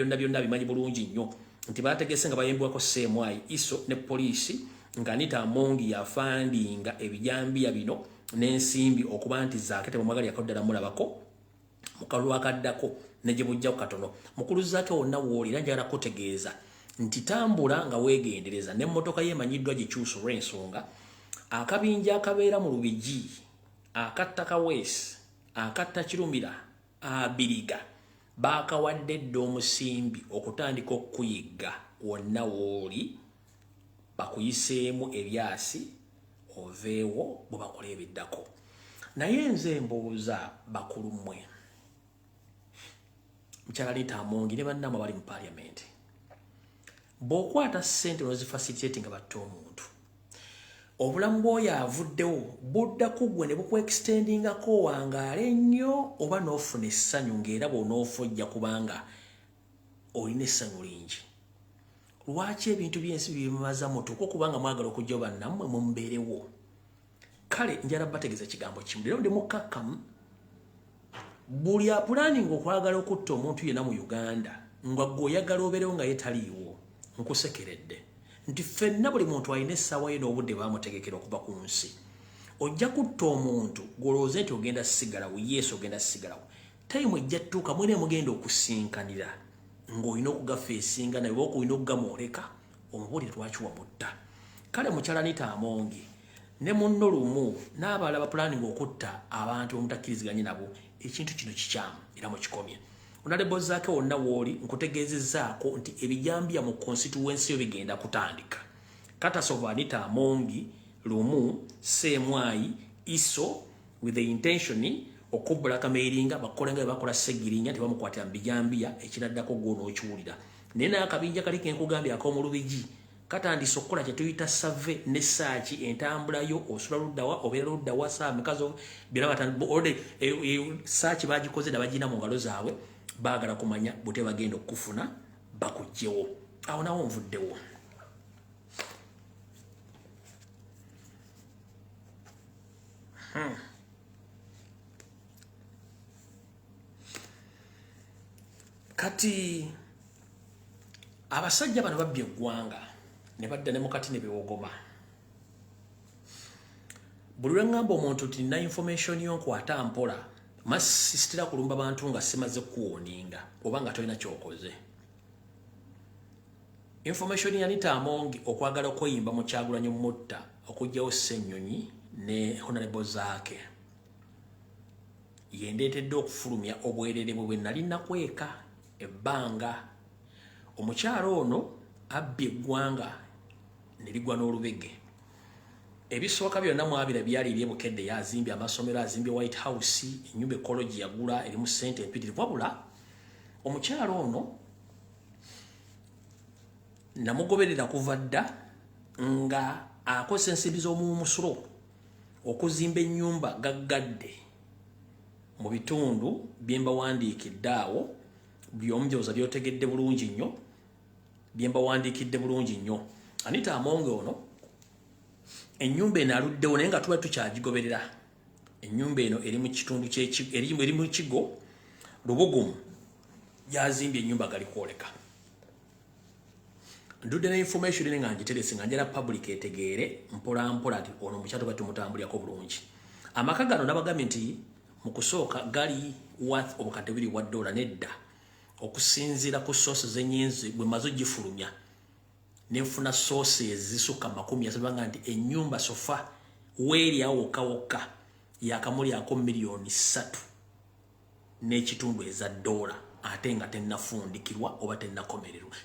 [SPEAKER 1] bimanyi bulungi nnyo nti baategese nga bayimbwako Ssemwayi Iso ne poliisi nga Anita Amongi yafandinga ebijambiya bino n'ensimbi okuba nti Zaake temumwagali yakoddala mulabako mukalulu akaddako ne gye bujja katono. Mukulu Zaake wonna w'olira njagala kutegeeza nti tambula nga weegendereza n'emmotoka yeemanyiddwa gikyusa olw'ensonga akabinja akabeera mu Lubigi akatta Kaweesi akatta Kirumira Abiriga baakawadde dda omusimbi okutandika okuyigga wonna w'oli bakuyiseemu ebyasi oveewo bwe bakola ebiddako. Naye nze mbuuza bakulu mmwe mukyala Anita Amongi ne bannammwe abali mu parliament bw'okwata ssente n'ozifacilitate nga batta omuntu obulamu bw'oyo avuddewo budda ku gwe ne bukweextendingako wangaala ennyo oba n'ofuna essanyu ng'era bw'onoofa ojja kubanga olina essanyu lingi. Lwaki ebintu by'ensi bibimaza mutuuka okubanga mwagala okujja bannammwe mumbeerewo? Kale njala bategeeza kigambo kimu leero ndi mukkakkamu buli apulaninga okwagala okutta omuntu yenna mu Uganda nga gwe oyagala obeerewo nga ye taliiwo nkusekeredde nti ffenna buli muntu alina essaawa ye n'obudde baamutegekera okuva ku nsi. Ojja kutta omuntu gw'olowooza nti ogenda sigalawo yesu ogenda sigalawo tayimu ejja ttuuka mwene mugenda okusinkanira ng'olina okugafeesinga naye oba olina okugamwoleka omubuulire lwaki wamutta. Kale mukyala Anita Amongi ne munno lumu n'abalala bapulaninga okutta abantu omutakkiriziganye nabo ekintu kino kikyamu era mukikomye. Honorable Zaake wonna w'oli nkutegeezezzaako nti ebijambiya mu constituency yo bigenda kutandika. Katasova Anita Amongi lumu Ssemwayi Iso with the intention okubbulaka mairinga bakolenga bakola Segirinya tebamukwatira mu bijambiya ekiraddako gw'ono okiwulira. Naye n'akabinja kali kenkugambye ak'omu Lubigi katandise okukola kye tuyita save ne saaki entambula yo osula luddawa obeera luddawa saa mikazo saaki bagikoze nabagina mu ngalo zaabwe baagala kumanya bute bagenda okufuna bakugjewo awo nawo nvuddewo. Kati abasajja bano babbye eggwanga ne badda ne mukati ne bewogoma. Buli lwe ngamba omuntu nti nina information y'onkwata mpola masisitira kulumba bantu nga simaze kuwoninga oba nga tolina kyokoze. Information ya Anita Among okwagala okweyimba mu Kyagulanyi Mutta okujjawo Ssenyonyi ne Honorable Zaake yendeetedde okufulumya obwerere bwe nali nakweka ebbanga. Omukyalo ono abbye eggwanga ne ligwa n'olubege. Ebisooka byonna mwabira byali ebyebukedde yazimbye amasomero, azimbye White House, ennyumba ekologi yagula erimu ssente empitirivu. Wabula omukyalo ono namugoberera kuva dda nga akozesa ensimbi z'omumusiro okuzimba ennyumba gaggadde mu bitundu bye mbawandiikidde awo, byomujooza byotegedde bulungi nnyo, bye mbawandiikidde bulungi nnyo. Anita Among ono ennyumba eno aluddewo naye nga tuba tukyagigoberera. Ennyumba eno eri mu kitundu eri mu Kigo Lubugumu, yazimbye ennyumba gali kwoleka. Ndudde na information nga ngiterese nga njala public etegeere mpola mpola ati ono omukyalo batumutambulirako bulungi. Amaka gano nabagambye nti mu kusooka gali worth obukadde $2 nedda okusinziira ku sources ennyingi bwe mazo gifulumya nenfuna sources zisukka 10 nga nti ennyumba sofa weeri awo wokka yakamuli ako $3 n'ekitundu eza dola ate nga tennafundikirwa oba tennakomererwa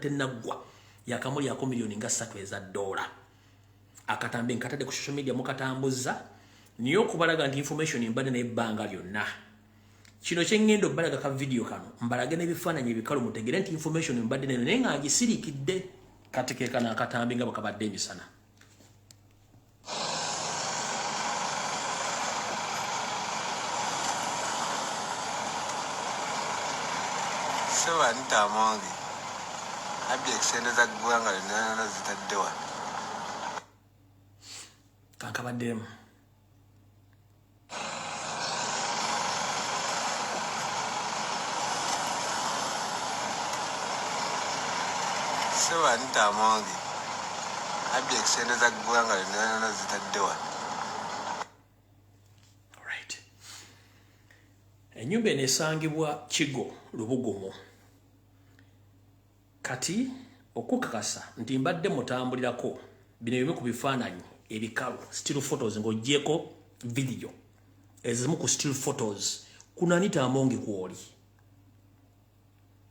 [SPEAKER 1] tennagwa yakamuli ako $3 eza dola. Akatambe nkatadde ku social media mukatambuza niyo okubalaga nti information mbadde n'ebbanga lyonna. Kino kyengendo balaga ka video kano mbalage n'ebifaananyi ebikalu mutegere nti information mbadde naye nga agisirikidde katekeeka n'akatambi nga bwakabadde emisana.
[SPEAKER 2] Seba Anita Among abbye ekisende za ggwanga lyonna zitadde wano.
[SPEAKER 1] Kankabaddemu.
[SPEAKER 2] Seba Anita Among abbye ekisende za ggwanga lyonna zitadde wano.
[SPEAKER 1] Alright. Ennyumba eno esangibwa Kigo Lubugumu. Kati okukakasa nti mbadde mutambulirako bino ebimu ku bifaananyi ebikalu still photos ng'oggyeko video ezimu ku still photos kuno Anita Among kwoli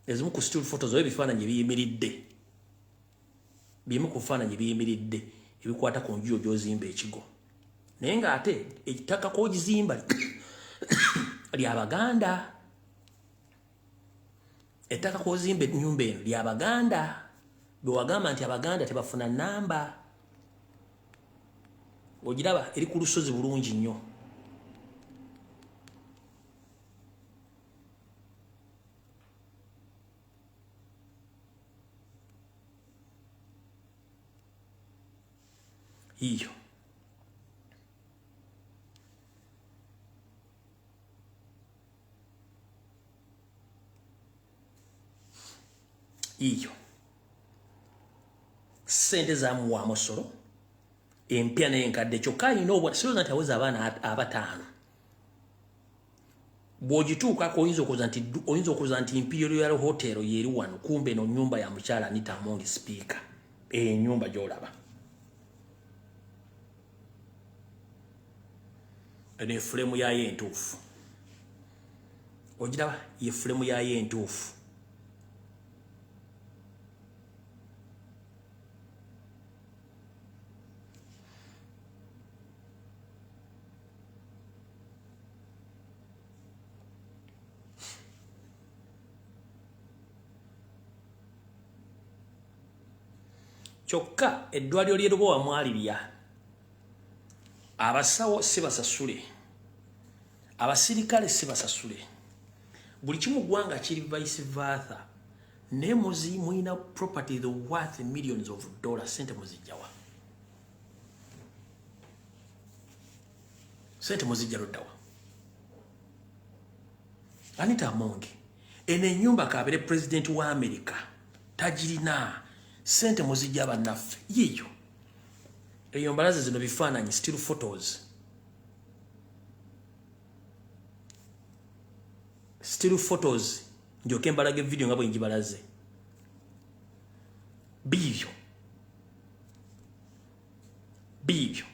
[SPEAKER 1] ezimu ku still photos ebifaananyi ebiyimiridde bimu ku bifaananyi ebiyimiridde ebikwata ku nju gy'ozimba ekigo naye ng'ate ettaka k'ogizimba ly'Abaganda. Ettaka k'ozimba ennyumba eno ly'Abaganda bwe wagamba nti Abaganda tebafuna nnamba. Ogiraba eri ku lusozi bulungi nnyo. Iyo sente zamuwa musolo empya n'enkadde kyokka alina obwa siroza nti aweza abaana 5 bw'ogituukako oyinza okuza nti Imperial Hotel yeri wano kumbe eno nnyumba ya mukyala Anita Among speaker ennyumba gy'olaba eno efulemu yayo entuufu ogiraba ye efulemu yayo entuufu. Kyokka eddwaliro ly'Erubowa mwalirya abasawo si basasule abasirikale si basasule buli kimu ggwanga kiri vice versa ne muzi mwina property the worth millions of dollars sente muzijjawa sente muzijja luddawa. Anita Among eno ennyumba kabere president wa America tagirina sente muzijja bannaffe yiyo eyo mbalaze zino bifaananyi still photos njoke mbalage video nga bwe njibalaze Bibyo bibyo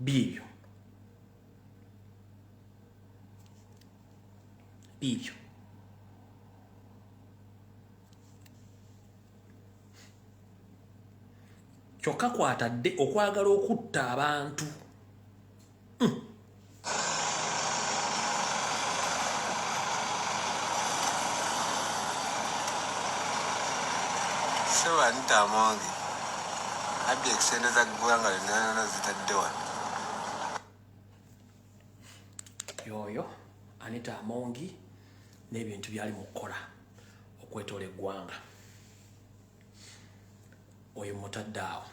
[SPEAKER 1] bibyo bibyo kyokka kwatadde okwagala okutta abantu
[SPEAKER 2] Anita Amongi abye ekisende za ggwanga lyonna zitadde wano.
[SPEAKER 1] Yoyo Anita Amongi n'ebintu byali mu kukola okwetoola eggwanga oyo mutadde awo.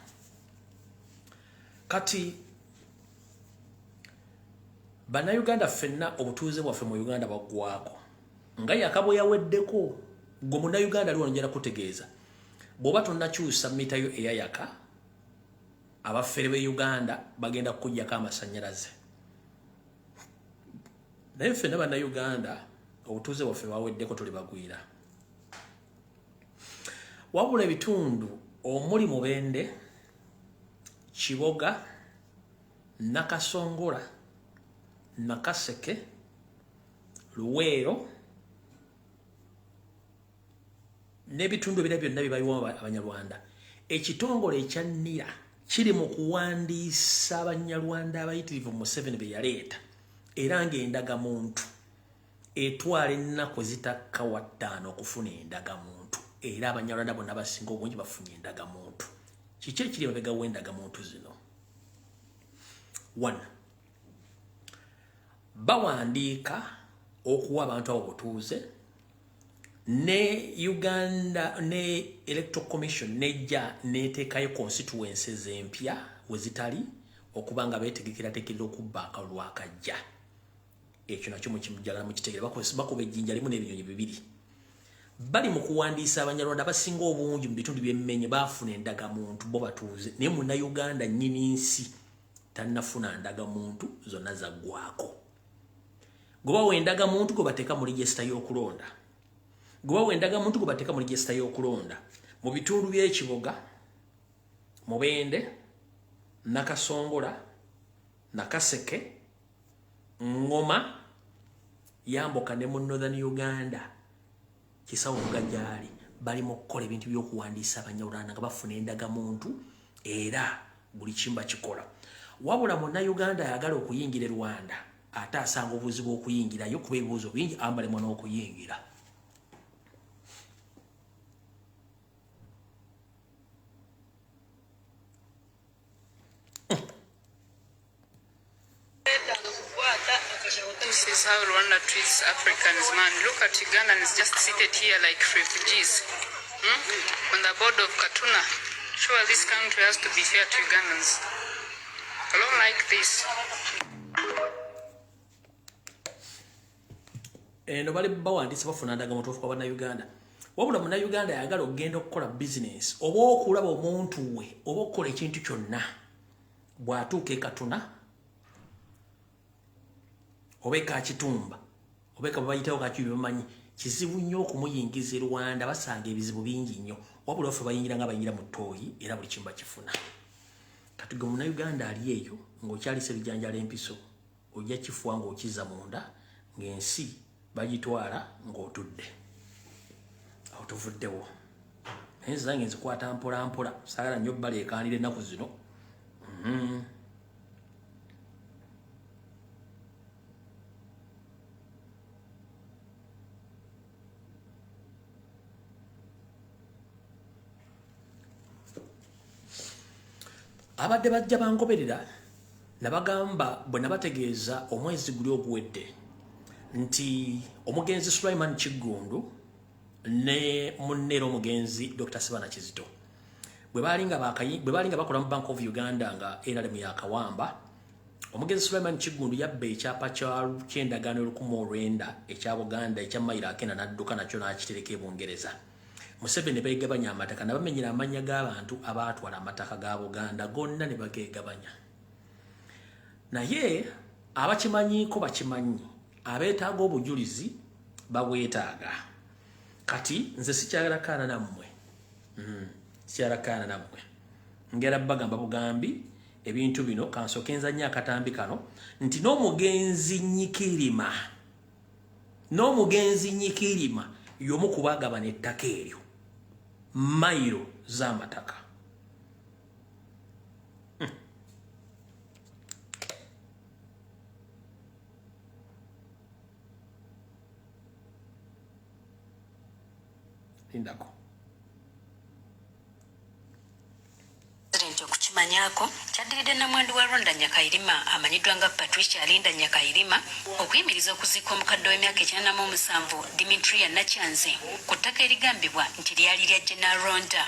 [SPEAKER 1] Kati bannayuganda ffenna obutuuze bwaffe mu Uganda baggwako nga yakabwe yaweddeko gwe munnayuganda aliwo njala kutegeeza bw'oba tonnakyusa mita yo eyayaka abaffere b'e Uganda bagenda kukuggyako amasannyalaze. Naye ffenna bannayuganda obutuuze bwaffe baweddeko tuli bagwira. Wabula ebitundu omuli Mubende, Kiboga, Nakasongola, Nakaseke, Luweero n'ebitundu ebirala byonna bibayiwa Abanyarwanda. Ekitongole ekya NIRA kiri mu kuwandiisa Abanyarwanda abayitirivu Museveni be yaleeta era ng'endagamuntu etwala ennaku ezitakka wa 5 okufuna endagamuntu era Abanyarwanda bonna basinga obungi bafunye endagamuntu. Kiki ekiri emabega w'endagamuntu zino? 1. Bawandiika okuwa abantu abo butuuze ne Uganda ne Electoral Commission nejja neteekayo constituencies empya wezitali okubanga beetegekera okubba akalulu akajja. Ekyo nakyo mukimujjagala mukitegere bakuba ejjinja limu n'ebinyonyi bibiri. Bali mu kuwandiisa Abanyarwanda basinga obungi mu bitundu by'emmenye baafuna endagamuntu bo batuuze naye Munnayuganda nnyini nsi tannafuna ndagamuntu zonna zaggwako. Gwe bawa endagamuntu gwe bateeka mu register y'okulonda. Gwe bawa endagamuntu gwe bateeka mu register y'okulonda mu bitundu by'Ekiboga, Mubende, Nakasongola, Nakaseke, Ngoma, Yamboka ne mu Northern Uganda. Kisawo Gajali bali mu kukola ebintu by'okuwandiisa Abanyarwanda nga bafuna endagamuntu era buli kimba kikola. Wabula Munnayuganda ayagala okuyingira Rwanda ate asanga obuzibu okuyingirayo kuba ebibuuzo bingi ambalemu n'okuyingira.
[SPEAKER 3] This is how Rwanda treats Africans, man. Look at Ugandans just seated here like refugees. On the board of Katuna. Sure, this country has to be fair to Ugandans. I don't like this.
[SPEAKER 1] Eno bali bawandiisa bafuna ndagamuntu ofuka Bannayuganda. Wabula Munnayuganda ayagala okugenda okukola business oba okulaba omuntu we oba okukola ekintu kyonna bw'atuuka e Katuna oba Kakitumba oba bayitawo Kakibi bamanyi kizibu nnyo okumuyingiza Rwanda basanga ebizibu bingi nnyo wabula ffe bayingira nga bayingira mu ttooyi era buli kimba kifuna. Kati gwe Munnayuganda ali eyo ng'okyalisa ebijanjala empiso ojja kifuwa ng'okiza munda ng'ensi bagitwala ng'otudde awo tuvuddewo. Naye zange nzikwata mpola mpola saagala nnyo baleekaanira ennaku zino. Abadde bajja bangoberera nabagamba bwe nabategeeza omwezi guli oguwedde nti omugenzi Sulaiman Kiggundu ne munnera omugenzi Dr. Sibana Kizito bwe balinga bakola mu Bank of Uganda nga NRM yakawamba omugenzi Sulaiman Kiggundu yabba ekyapa ky'endagaano olwenda ekya Buganda ekya mayiro akenda n'adduka nakyo n'akitereka e Bungereza. Museveni ne beegabanya amataka nabamenyera amanya g'abantu abaatwala amataka ga Buganda gonna ne bageegabanya. Naye abakimanyiiko bakimanyi abeetaaga obujulizi babwetaaga. kati nze sikyalakaana nammwe sikyalakaana nammwe ngera bagamba bugambi ebintu bino kansoke nzanya akatambi kano nti n'omugenzi nyikirima y'omu ku baagabana ettaka eryo mayiro z'amataka lindako
[SPEAKER 4] okukimanyako kyaddiridde namwandu wa Rwanda Nyakairima amanyiddwa nga Patricia Alinda Nyakairima okuyimiriza okuziika omukadde w'emyaka 97 Dimitria Nachanze ku ttaka erigambibwa nti lyali lya General Rwanda.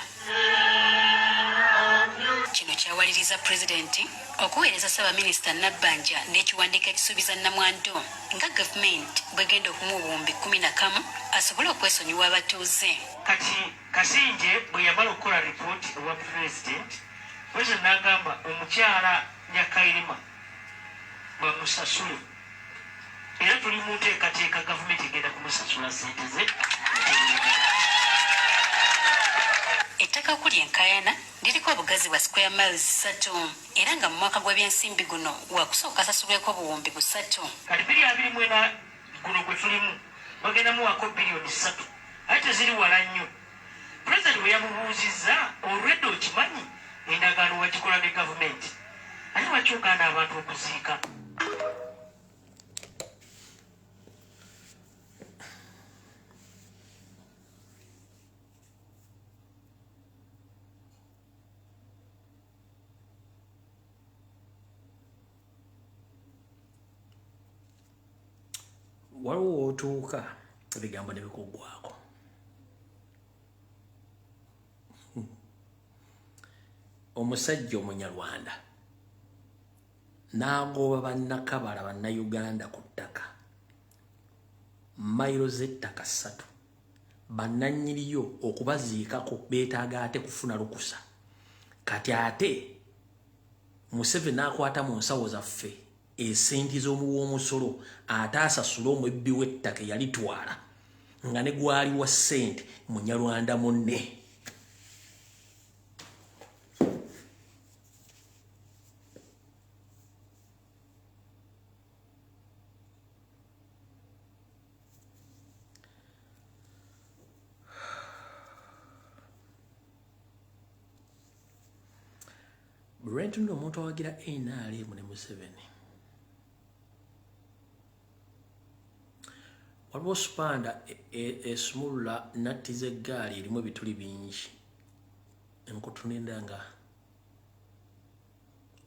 [SPEAKER 4] Kino kyawaliriza pulezidenti okuweereza Ssaabaminisita Nabbanja n'ekiwandiiko ekisuubiza Namwandu nga gavumenti bwegenda okumuwa obuwumbi 11 asobole okwesonyiwa abatuuze.
[SPEAKER 5] Kati Kasinje bwe yamala okukola ripooti ewa pulezidenti President n'agamba omukyala Nyakairima bamusasule era tuli mu nteekateeka gavumenti egenda kumusasula ssente ze.
[SPEAKER 4] Ettaka okuli enkayana liriko obugazi bwa square miles 3 era nga mu mwaka gw'ebyensimbi guno wakusooka asasulweko obuwumbi 3.
[SPEAKER 5] Kati 2024 guno gwe tulimu bagenda muwaako biliyoni 3 ate teziri wala nnyo. Pulezidenti bwe yamubuuzizza olwedde okimanyi endagaano wagikola ne gavumenti ate wakyogaana abantu okuziika.
[SPEAKER 1] waliwo otuuka ebigambo ne bikuggwako omusajja omunyarwanda n'agoba bannakabala bannayuganda ku ttaka mayiro z'ettaka 3 bannannyiriyo okubaziikako beetaaga ate kufuna lukusa. Kati ate Museveni n'akwata mu nsawo zaffe esenti z'omuwa omusolo ate asasula omwebbi w'ettaka yalitwala nga ne gwali wa ssente munyarwanda munne. Lwentunula omuntu awagira NRM ne Museveni waliwo supanda esumulula nattiza eggaali erimu ebituli bingi enkutunenda nga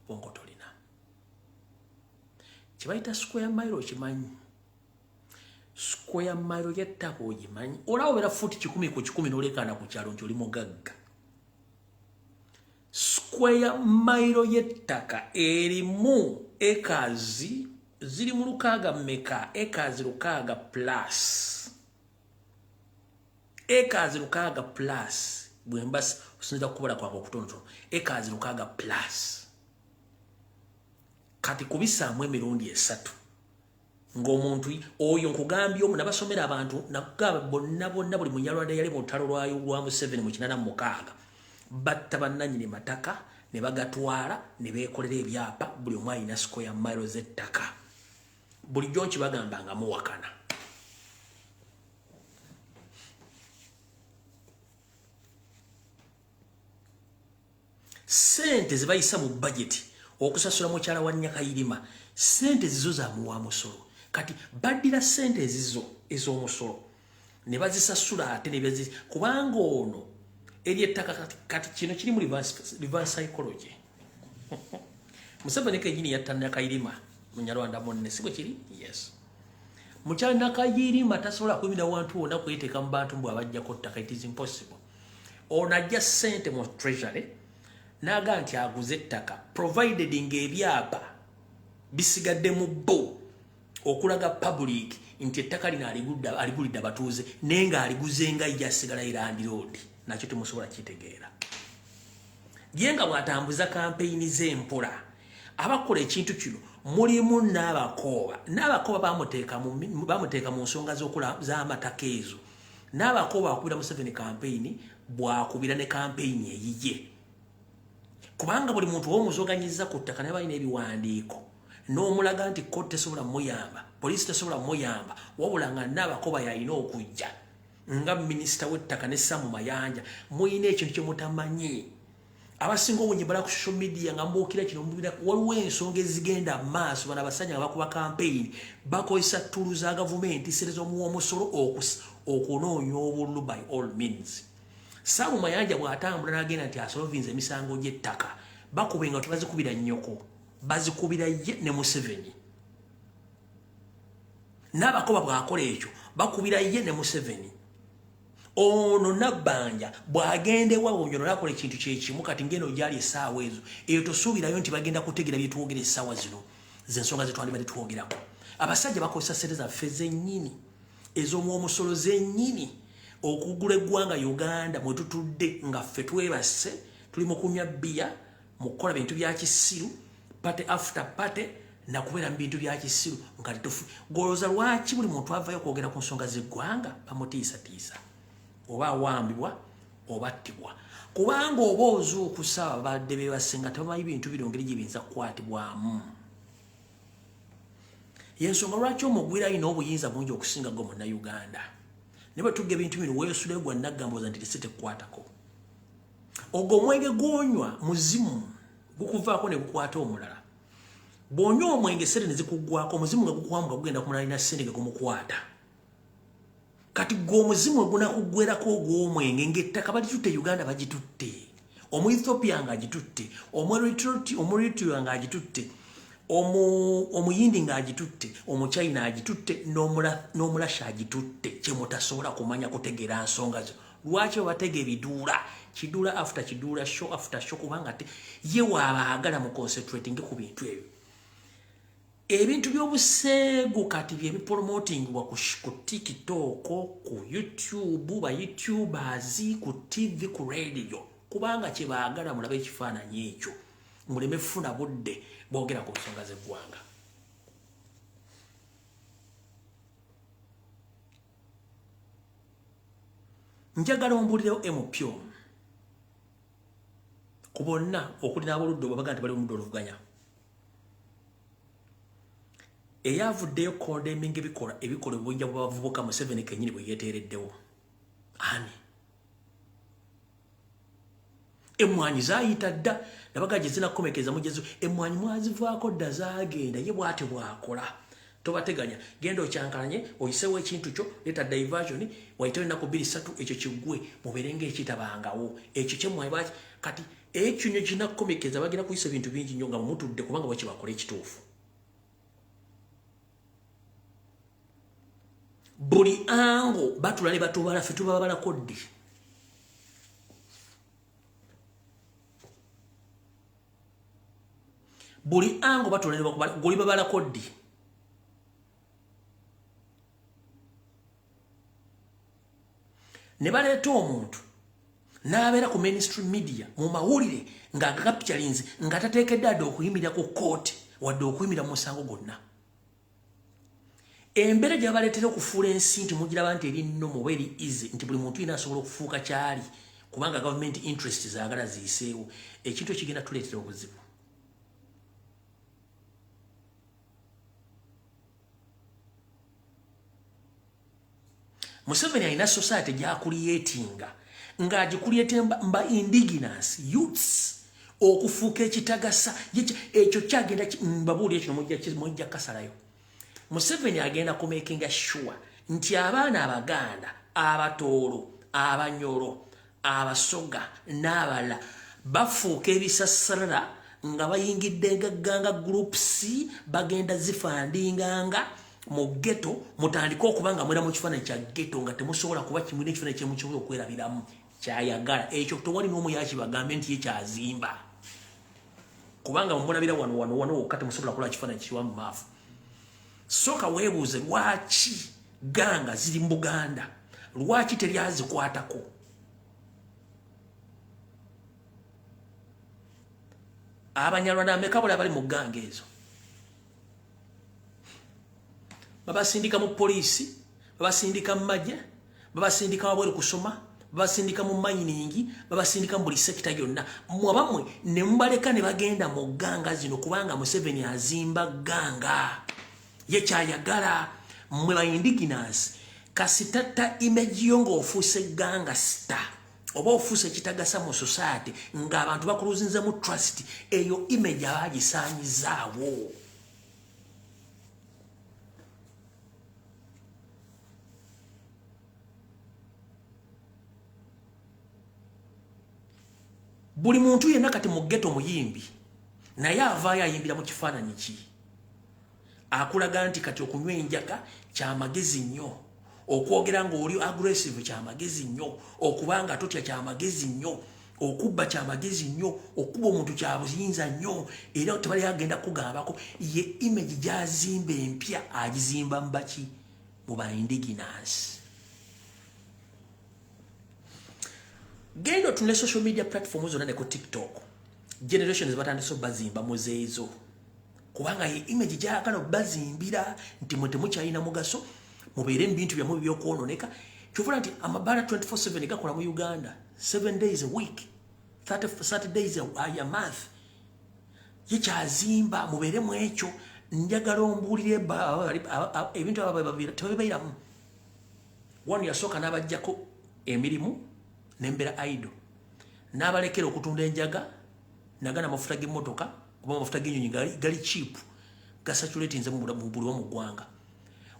[SPEAKER 1] wonkotolina kibayita square mile okimanyi square mile y'ettaka ogimanyi olaba obeera fuuti 10 ku 10 n'olekaana ku kyalo nti oli mugagga. Square mile y'ettaka erimu ekazi ziri mu lukaaga mmeka ekazi lukaaga plus ekazi lukaaga plus bwembasi osinza kubala kwange okutonotono ekazi lukaaga plus kati kubisaamu emirundi 3 ng'omuntu oyo nkugambye omu nabasomera abantu nakugamba bonna buli munyarwanda yali mu ttalo lwayo lwa Museveni mu 86 batta bannannyini mataka ne bagatwala ne beekolera ebyapa buli omu alina square mile z'ettaka bulijjo nkibagambanga muwakana. Sente zibayisa mu budget okusasula mukyala wa Nyakairima sente zizo za muwa musolo kati baddira sente ezizo ez'omusolo ne bazisasula ate ne bezi kubanga ono eri ettaka kati kino kiri mu reverse psychology. Museveni kenyini yatta Nyakairima munyarwanda munne sibwe kiri yes mukyala Nyakairima tasobola kwimira wantu wonna kweteeka mu bantu mbwe abajjako ttaka it is impossible. Ono ajja sente mu treasury naga nti aguze ettaka provided ng'ebyapa bisigadde mu bbo okulaga public nti ettaka lino aligulidde abatuuze naye nga aliguze nga ijjasigala Land Road nakyo temusobola kitegeera. Yenga bwatambuza kampeyini z'empola abakola ekintu kino mulimu n'abakooba bamuteeka mu nsonga z'amataka ezo n'abakoba akubira Museveni campaign bwakubira ne campaign eyiye kubanga buli muntu w'omuzoganyizza ku ttaka ne balina ebiwandiiko n'omulaga nti kkooti tesobola muyamba poliisi tesobola muyamba wabula nga n'abakoba yalina okujja nga minisita w'ettaka ne Samu Mayanja muyina ekintu kye mutamanyi abasinga obungi bala ku social media nga mbuukira kino mubira waliwo ensonga ezigenda maaso bana abasajja nga bakuba campaign bakozesa ttulu za gavumenti serezo muwomusolo okunoonya obululu by all means. Samu Mayanja bw'atambula n'agenda nti asolvinze emisango gy'ettaka bakubenga nti bazikubira nnyoko bazikubira ye ne Museveni n'abakoba bw'akola ekyo bakubira ye ne Museveni. Ono Nabbanja bw'agendewa onyono nakola ekintu kyekimu kati ngeno gyali essaawa ezo eyo tosuubirayo nti bagenda kutegera bye twogera essaawa zino z'ensonga ze twandibadde twogerako. Abasajja bakozesa ssente zaffe zennyini ez'omwomusolo zennyini okugula eggwanga Uganda mwe tutudde nga ffe twebase tuli mu kunywa bbiya mu kukola bintu bya kisiru pate after pate na kubeera mu bintu bya kisiru nga tetufu golooza lwaki buli muntu avayo kwogera ku nsonga z'eggwanga bamutiisatiisa oba awambibwa oba attibwa kubanga oba ozuukusa abadde beebasenga tebamanyi bintu bino ngeri gye biyinza kukwatibwamu. Yensonga lwaki omugwira alina obuyinza bungi okusinga gwe Munnayuganda ne bwe tugga ebintu bino weesuleyo gwa Naggamboza nti lise tekukwatako. Ogwo omwenge gwonywa muzimu gukuvaako ne gukwata omulala. Bw'onywa omwenge sente ne zikuggwako omuzimu nga gukwamu nga gugenda kumulala alina ssente ge gumukwata. Kati gwe omuzimu gunakuggwerako ogw'omwenge ng'ettaka balitutte Uganda bagitutte. Omu-Ethiopia nga agitutte, Omu-Eritrea nga agitutte, Omuyindi nga agitutte, Omu-China agitutte, n'Omulasha agitutte. Kye mutasobola kumanya kutegeera nsonga zo. Lwaki babatega ebiduula kiduula after kiduula show after show kubanga ye wabaagala mu concentrating ku bintu ebyo. Ebintu by'obuseegu kati bye bipromotingibwa ku TikTok, ku YouTube, ba YouTubers, ku TV, ku radio kubanga kye baagala mulabe ekifaananyi ekyo muleme funa budde boogera ku nsonga z'eggwanga. Njagala ombulirewo MPO ku bonna okuli n'aboludde babaga nti bali mu ludda oluvuganya eyavuddeyo condemning ebikola obunja bw'abavubuka Museveni kennyini bwe yeeteereddewo ani emmwanyi zaayita dda nabaga gye zinakomekeza mujezo emmwanyi mwazivaako dda zaagenda ye bw'ate bw'akola tobateganya genda okyankalanye oyisewo ekintu kyo leeta diversion wayitewo ennaku 2-3 ekyo kiggwe mubeere ng'ekitabangawo ekyo kyemmwanyi bwaki kati ekinyo kinakomekeza bagenda kuyisa ebintu bingi nnyo nga mumutudde kubanga bwaki bakola ekituufu. Buli ango batula ne batubala ffe tubabalako ddi. Buli ango batula ne bakubala goli babalako ddi. Ne baleeta omuntu n'abeera ku mainstream media mu mawulire ng'agakapitalize nga tateekedde adde okuyimirira ku kkooti wadde okuyimirira mu musango gwonna. Embeera gye babaleetera okufuula ensi nti mugiraba nti eri nno muba eri easy nti buli muntu yina asobola okufuuka kyali kubanga government interest zaagala ziyiseewo ekintu ekigenda tuleetera obuzibu. Museveni alina society gy'akuliyetinga ng'agikuliyetinga mba indigenous youths okufuuka ekitagasa ekyo kyagenda mbabuulira kino mujja kasalayo. Museveni agenda ku making sure nti abaana Abaganda abatoolo Abanyoro Abasoga n'abalala bafuuka ebisassalala nga bayingidde gagganga groups bagenda zifandinganga mu ghetto mutandika okubanga mwera mu kifaananyi kya ghetto nga temusobola kuba kimu n'ekifaananyi kye mukisobola okwerabiramu kyayagala ekyo tewali n'omu yakibagambe nti ye kyazimba kubanga mumulabira wano wokka temusobola kukola kifaananyi kiwa mu maafu. Soka weebuuze lwaki ganga ziri mu Buganda lwaki teryazikwatako. Abanyarwanda ameka bula bali mu ganga ezo babasindika mu poliisi babasindika mu magye babasindika wabweru kusoma, babasindika mu mining, babasindika mu buli sekita yonna. Mwabamwe ne mubaleka ne bagenda mu ganga zino kubanga Museveni azimba ganga. Ye kyayagala mwe ba indigenous kasitata image yongo ofuse ganga star. Oba ofuse kitagasa mu society nga abantu bakuluzinze mu trust eyo image abagisaanyizaawo. Buli muntu yenna kati mu ghetto muyimbi naye avaayo ayimbira mu kifaananyi ki akulaga nti kati okunywa enjaga kya magezi nnyo, okwogera ng'oli aggressive kya magezi nnyo, okubanga totya kya magezi nnyo, okubba kya magezi nnyo, okuba omuntu kya buyinza nnyo, era tebali agenda kugambako ye image gyazimba empya agizimba mu baki mu ba indigenous. Gendo tune social media platforms zonna ne ku TikTok. Generations batandise bazimba muzeezo. Kubanga ye image gyakala bazimbira nti mwe temukyalina mugaso mubeere ebintu byammwe by'okwononeka. Kyovula nti amabala 24/7 gakola mu Uganda 7 days a week 30 days a month. Ye kyazimba mubeere mu ekyo njagala ombuulire ebintu abababira tebabibeeramu. Wano yasooka n'abajjako emirimu nembera idle n'abalekera okutunda enjaga nagana amafuta g'emmotoka kuba amafuta g'ennyonyi gali cheap gasatulatinze mu buli mu ggwanga.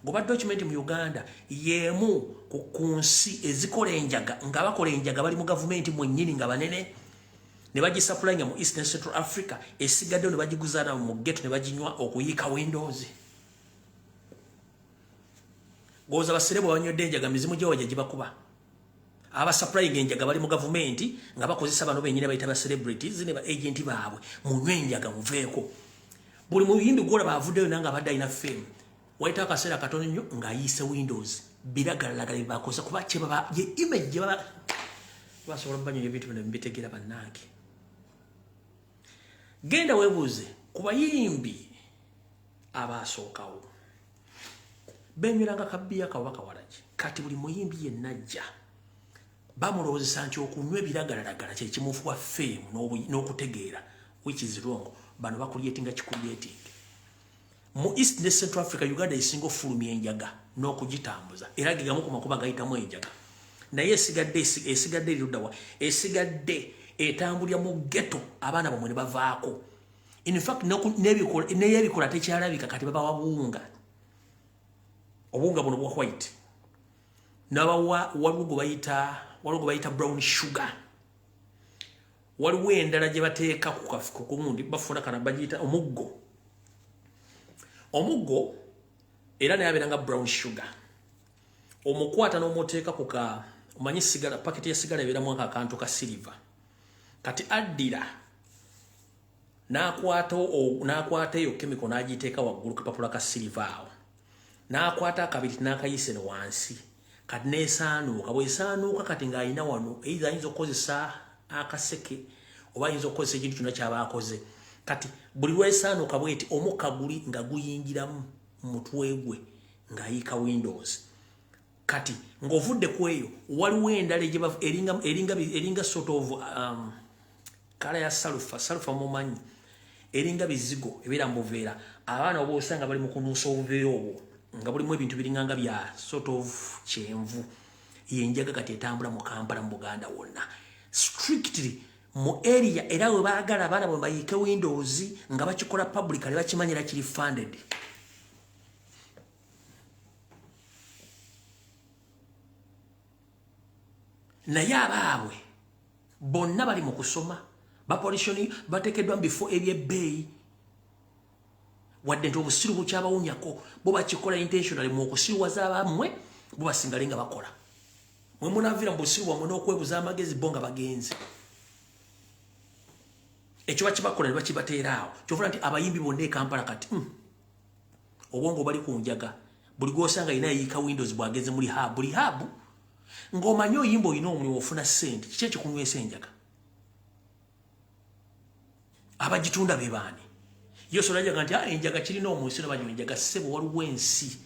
[SPEAKER 1] Ngoba document mu Uganda yemu ku nsi ezikola enjaga nga bakola enjaga bali mu gavumenti mwennyini nga banene ne bagisapulanga mu Eastern Central Africa esigaddeyo ne bagiguzaana mu ghetto ne baginywa okuyiika Windows. Goza baserebo banywedde enjaga mizimu gyewaja gibakuba. Aba supplying enjaga bali mu gavumenti nga bakozesa bano benyine bayita ba celebrities ne ba agent baabwe munywe enjaga muveeko. Buli muyimbi gwola bavuddeyo nanga abadde alina fame waita akaseera katono nnyo ng'ayiise Windows biragalalagala bakosa kuba kye baba ye image gye baba basobola banyo ebintu bino mbitegera bannange. Genda weebuuze ku bayimbi abaasookawo benywelanga kabbiya kawaka walaki kati buli muyimbi yennajja bamulowozesa nti okunywa ebiragalalagala kye kimufuwa fame n'okutegeera which is wrong. Bano bakulyetinga kikulyeting mu East ne Central Africa Uganda isinga ofulumya enjaga n'okugitambuza era gegamu ku makuba gayitamu enjaga naye esigadde eruddawa esigadde etambulya mu ghetto abaana bamwe ne bavaako. In fact n'ebikola tekyalabika kati babawa buwunga obuwunga buno bwa white n'abawa waliwo bayita brown sugar. Waliwo endala gye bateeka ku kafuko kugundi bafuna kana bagiyita omuggo era naye abeera nga brown sugar. Omukwata n'omuteeka ku ka omanyi sigala paketi ya sigala ebeeramu akantu ka silver kati addira n'akwata eyo kemiko n'agiteeka waggulu kapapula ka silver awo n'akwata akabiri n'akayise ne wansi kati n'esaanuuka bw'esaanuuka kati ng'alina wano ayinza okukozesa akaseke oba ayinza okukozesa ekintu kyonna ky'abaakoze kati buli lw'esaanuuka bweti omukka guli nga guyingiramu mutwe gwe ng'ayiika Windows. Kati ng'ovudde ku eyo waliwo endala eringa sort of kala ya sulfa mumanyi eringa bizigo ebeera mu buveera abaana oba osanga bali mu kunuusa obuveera obwo nga bulimu ebintu biringanga bya sort of kyenvu yenjaga kati etambula mu Kampala mu Buganda wonna strictly mu area era we baagala abaana bwe bayiike Windows nga bakikola publicly bakimanyira kiri funded. Naye abaabwe bonna bali mu kusoma bapolishoni bateekeddwa before ebyebbeeyi wadde nti obusiru bukyabawunyako bo bakikola intentionally mu okusiruwaza abammwe bo basingale nga bakola mwe munaavira mu busiru bwammwe n'okwebuza amagezi bo nga bagenzi ekyo bakibakola ne bakibateeraawo kyovula nti abayimbi bonna e Kampala kati obwongo bali ku njaga buli gw'osanga yina yayiika Windows bw'agenze muri hub ng'omanyi oyimba oyina omulimu ofuna ssente kiki ekikunywesa enjaga abagitunda be baani yo sola njaga nti enjaga kirina omunsi n'abanywa enjaga ssebo waliwo ensi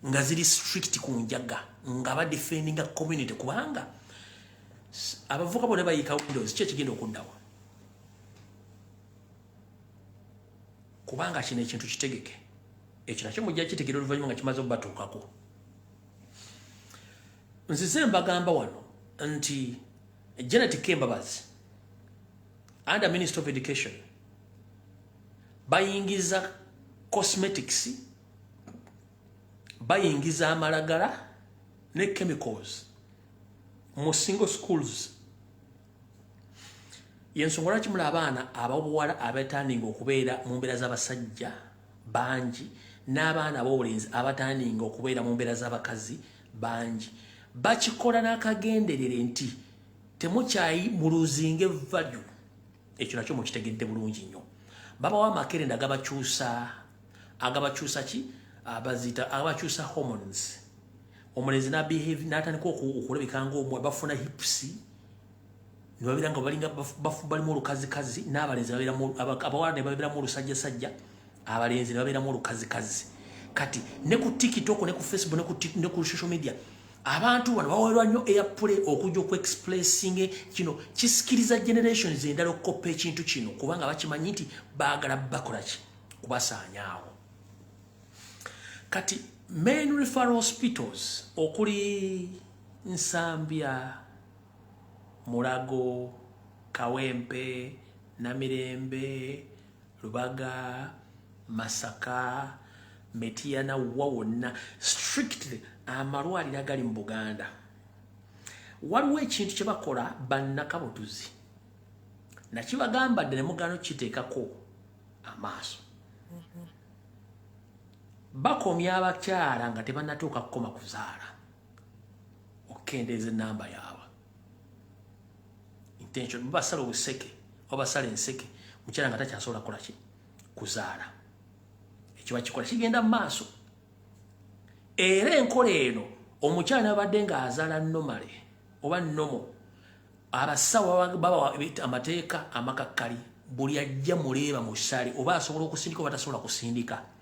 [SPEAKER 1] nga ziri strict ku njaga nga ba defendinga community kubanga abavuka bonna bayika windows kye kigenda okuddawa kubanga kino ekintu kitegeke ekyo nakyo mujja kitegera oluvannyuma nga kimaze obatuukako nzize mbagamba wano nti Janet Kembabazi under Minister of Education bayingiza cosmetics bayingiza amalagala ne chemicals mu single schools yensonga lwaki mula abaana ababuwala abatandinga okubeera mu mbeera z'abasajja bangi n'abaana ab'obulenzi abatandinga okubeera mu mbeera z'abakazi bangi bakikola n'akagenderere nti temukyayi muluzinge value ekyo nakyo mukitegedde bulungi nnyo babawa amakerenda agabakyusa ki abakyusa hormones omulenzi n'abehave n'atandika okulabika ng'omwe bafuna hips nibabeera nga balinga balimu olukazikazi n'abalenzi abawala ne babeeramu olusajjasajja abalenzi ne babeeramu olukazikazi kati ne ku tiktok ne ku facebook ne ku social media abantu bano baweerwa nnyo airplay okujja okuexpressing kino kisikiriza generations endala okukopa ekintu kino kubanga bakimanyi nti baagala bakola ki kubasaanyaawo kati main referral hospitals okuli Nsambya Mulago Kawempe Namirembe Lubaga Masaka Metiana wawonna strictly amalwaliro agali mu Buganda waliwo ekintu kye bakola bannakabutuzi nakibagambadde ne mugano kiteekako amaaso bakomya abakyala nga tebannatuuka kukoma kuzaala okukendeeza ennamba yaabwe intention babasala obuseke obasala enseke mukyala nga takyasobola kukola ki kuzaala ekyo bakikola kigenda mu maaso era enkola eno omukyala nabadde ng'azaala nomale oba nomo abasawo baba amateeka amakakkali buli ajja muleeba mu ssale oba asobola okusindika oba tasobola kusindika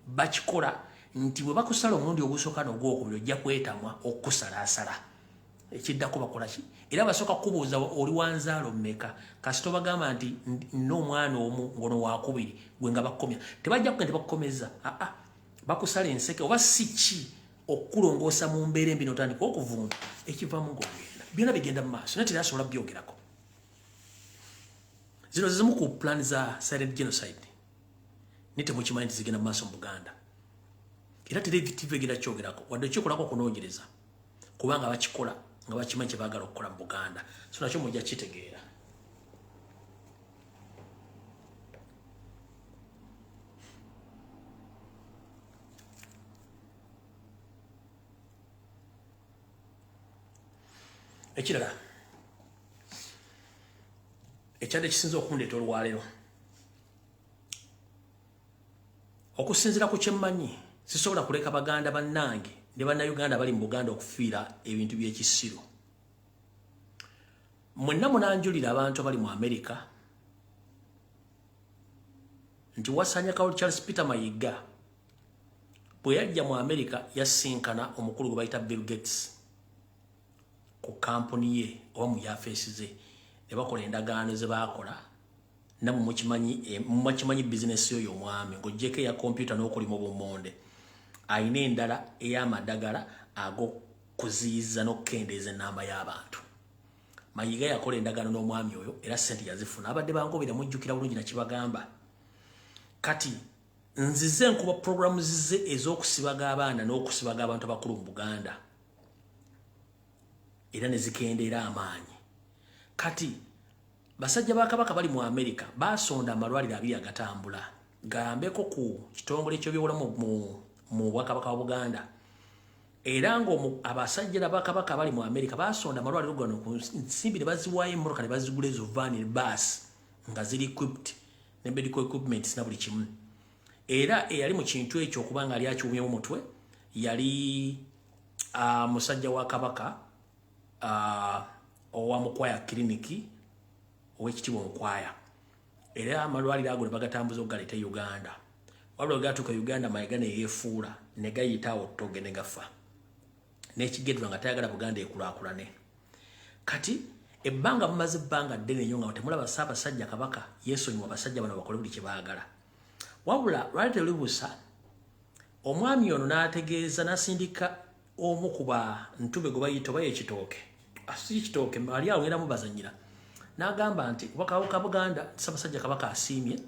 [SPEAKER 1] bakikola nti bwe bakusala omulundi ogusooka n'ogwokubiri ojja kwetamwa okukusalaasala ekiddako bakola ki era basooka kubuuza oli wanzaalo mmeka kasita obagamba nti n'omwana omu ngono wakubiri gwe nga bakomya tebajja kugenda bakukomeza bakusala enseke oba si ki okulongoosa mu mbeera embi n'otandika okuvunda ekivaamu ng'ogenda byonna bigenda mu maaso naye terasobola byogerako zino zizimu ku plan za silent genocide ni temukimanyi nti zigenda mu maaso mu Buganda era TV egenda kyogerako wadde kikolako okunoonyereza kubanga bakikola nga bakimanyi kye baagala okukola mu Buganda so nakyo mujja kitegeera ekirala ekyadde kisinza okundeeta olwaleero okusinziira ku kyemmanyi sisobola kuleka baganda bannange ne bannayuganda bali mu Buganda okufiira ebintu by'ekisiro mwenna munanjulira abantu abali mu America nti wasanya Kauli Charles Peter Mayiga bwe yajja mu America yasinkana omukulu gwe bayita Bill Gates ku kampuni ye oba mu yafeesi ze ne bakola endagaano ze baakola namwe mukimanyi bizinesi yoyo omwami ng'oggyeko eya kompyuta n'okulima obumonde ayina endala ey'amadagala ag'okuziyiza n'okukendeeza ennamba y'abantu Mayiga yakola endagaano n'omwami oyo era ssente yazifuna abadde bangobera mujjukira bulungi nakibagamba kati nzize nkuba programu zize ez'okusibaga abaana n'okusibaga abantu abakulu mu Buganda era ne zikendeera amaanyi kati basajja ba Kabaka bali mu America basonda amalwaliro abiri agatambula gambeko ku kitongole ky'ebyobulamu mu Bwakabaka wa Buganda era abasajja ba Kabaka bali mu America basonda amalwaliro gano ku nsimbi ne baziwaayo emmotoka ne bazigula ezo van ne bus nga ziri equipped ne medical equipment na buli kimu era eyali mu kintu ekyo okubanga ali akiwumya mu mutwe yali musajja wa Kabaka owa Mukwaya kliniki ow'ekitiibwa Mukwaya era amalwaliro ago ne bagatambuza okugaleeta Uganda wabula gatuuka Uganda Mayiga ne yeefuula ne gayitaawo Ttogge ne gafa n'ekigedwa nga tayagala Buganda ekulaakulane. Kati ebbanga bumaze ebbanga ddene nnyo nga temulaba Ssaabasajja Kabaka yeesonyiwa abasajja bano bakole buli kye baagala. Wabula lwali telubuusa omwami ono n'ategeeza n'asindika omu ku bantube gwe bayita oba y'ekitooke si kitooke ali awo ngenda mubazanyira n'agamba nti obwakabaka Buganda Ssaabasajja Kabaka asiimye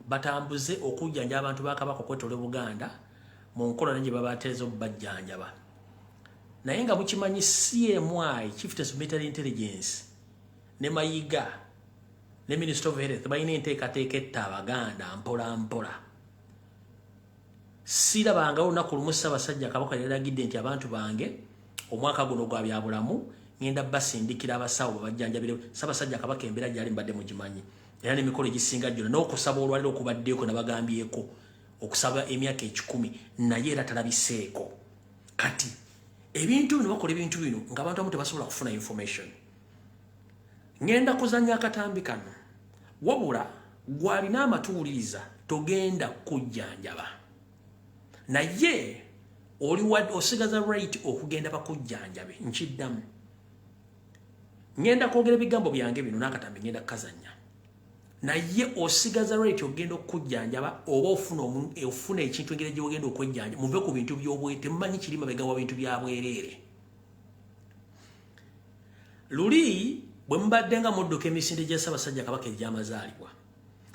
[SPEAKER 1] batambuze okujjanja abantu ba Kabaka okwetoola Buganda mu nkola gye babateeza obbajjanjaba. Naye nga mukimanyi CMI Chieftains of Military Intelligence ne Mayiga ne Minister of Health balina enteekateeka etta Abaganda mpola mpola. Sirabanga olunaku lumu Ssaabasajja Kabaka yalagidde nti abantu bange omwaka guno gwa byabulamu ngenda basindikira abasawo babajjanjabire. Ssaabasajja Kabaka embeera gyali mbadde mugimanyi era n'emikolo egisinga gyonna n'okusaba olwaliro okubaddeeko nabagambyeko okusaba emyaka 10 naye era talabiseeko. Kati ebintu bino bakola ebintu bino ng'abantu abamu tebasobola kufuna information. Ngenda kuzanya akatambi kano wabula gwalina amatuwuliriza togenda kujjanjaba naye oli osigaza right okugenda bakujjanjabe. Nkiddamu ngenda kwogera ebigambo byange bino n'akatambi ngenda kukazanya naye osigaza right ogenda okujjanjaba oba ofuna ekintu engeri gye ogenda okwejjanja muve ku bintu by'obwete mumanyi kiri mabega wa bintu bya bwereere. Luli bwe mbadde nga mudduka emisinde gya Ssaabasajja Kabaka egy'amazaalibwa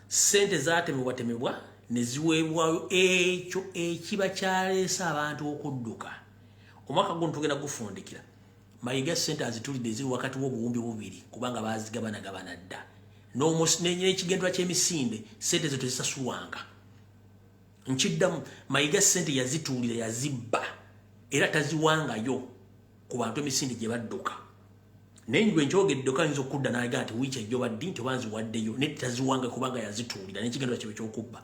[SPEAKER 1] ssente zaatemebwatemebwa ne ziweebwayo ekyo ekiba kyaleese abantu okudduka. Omwaka guno tugenda gufundikira Mayiga ssente azitulidde ziri wakati w'obuwumbi 2 kubanga baazigabana dda n'ekigendwa ky'emisinde ssente zo tezisasulwanga. Nkiddamu Mayiga ssente yazituulira yazibba era taziwangayo ku bantu emisinde gye badduka. Nenjwe nkyogedde okayinza okudda n'aga nti wiiki ejjo baddi nti oba nziwaddeyo naye taziwanga kubanga yazituulira n'ekigendwa kye ky'okubba.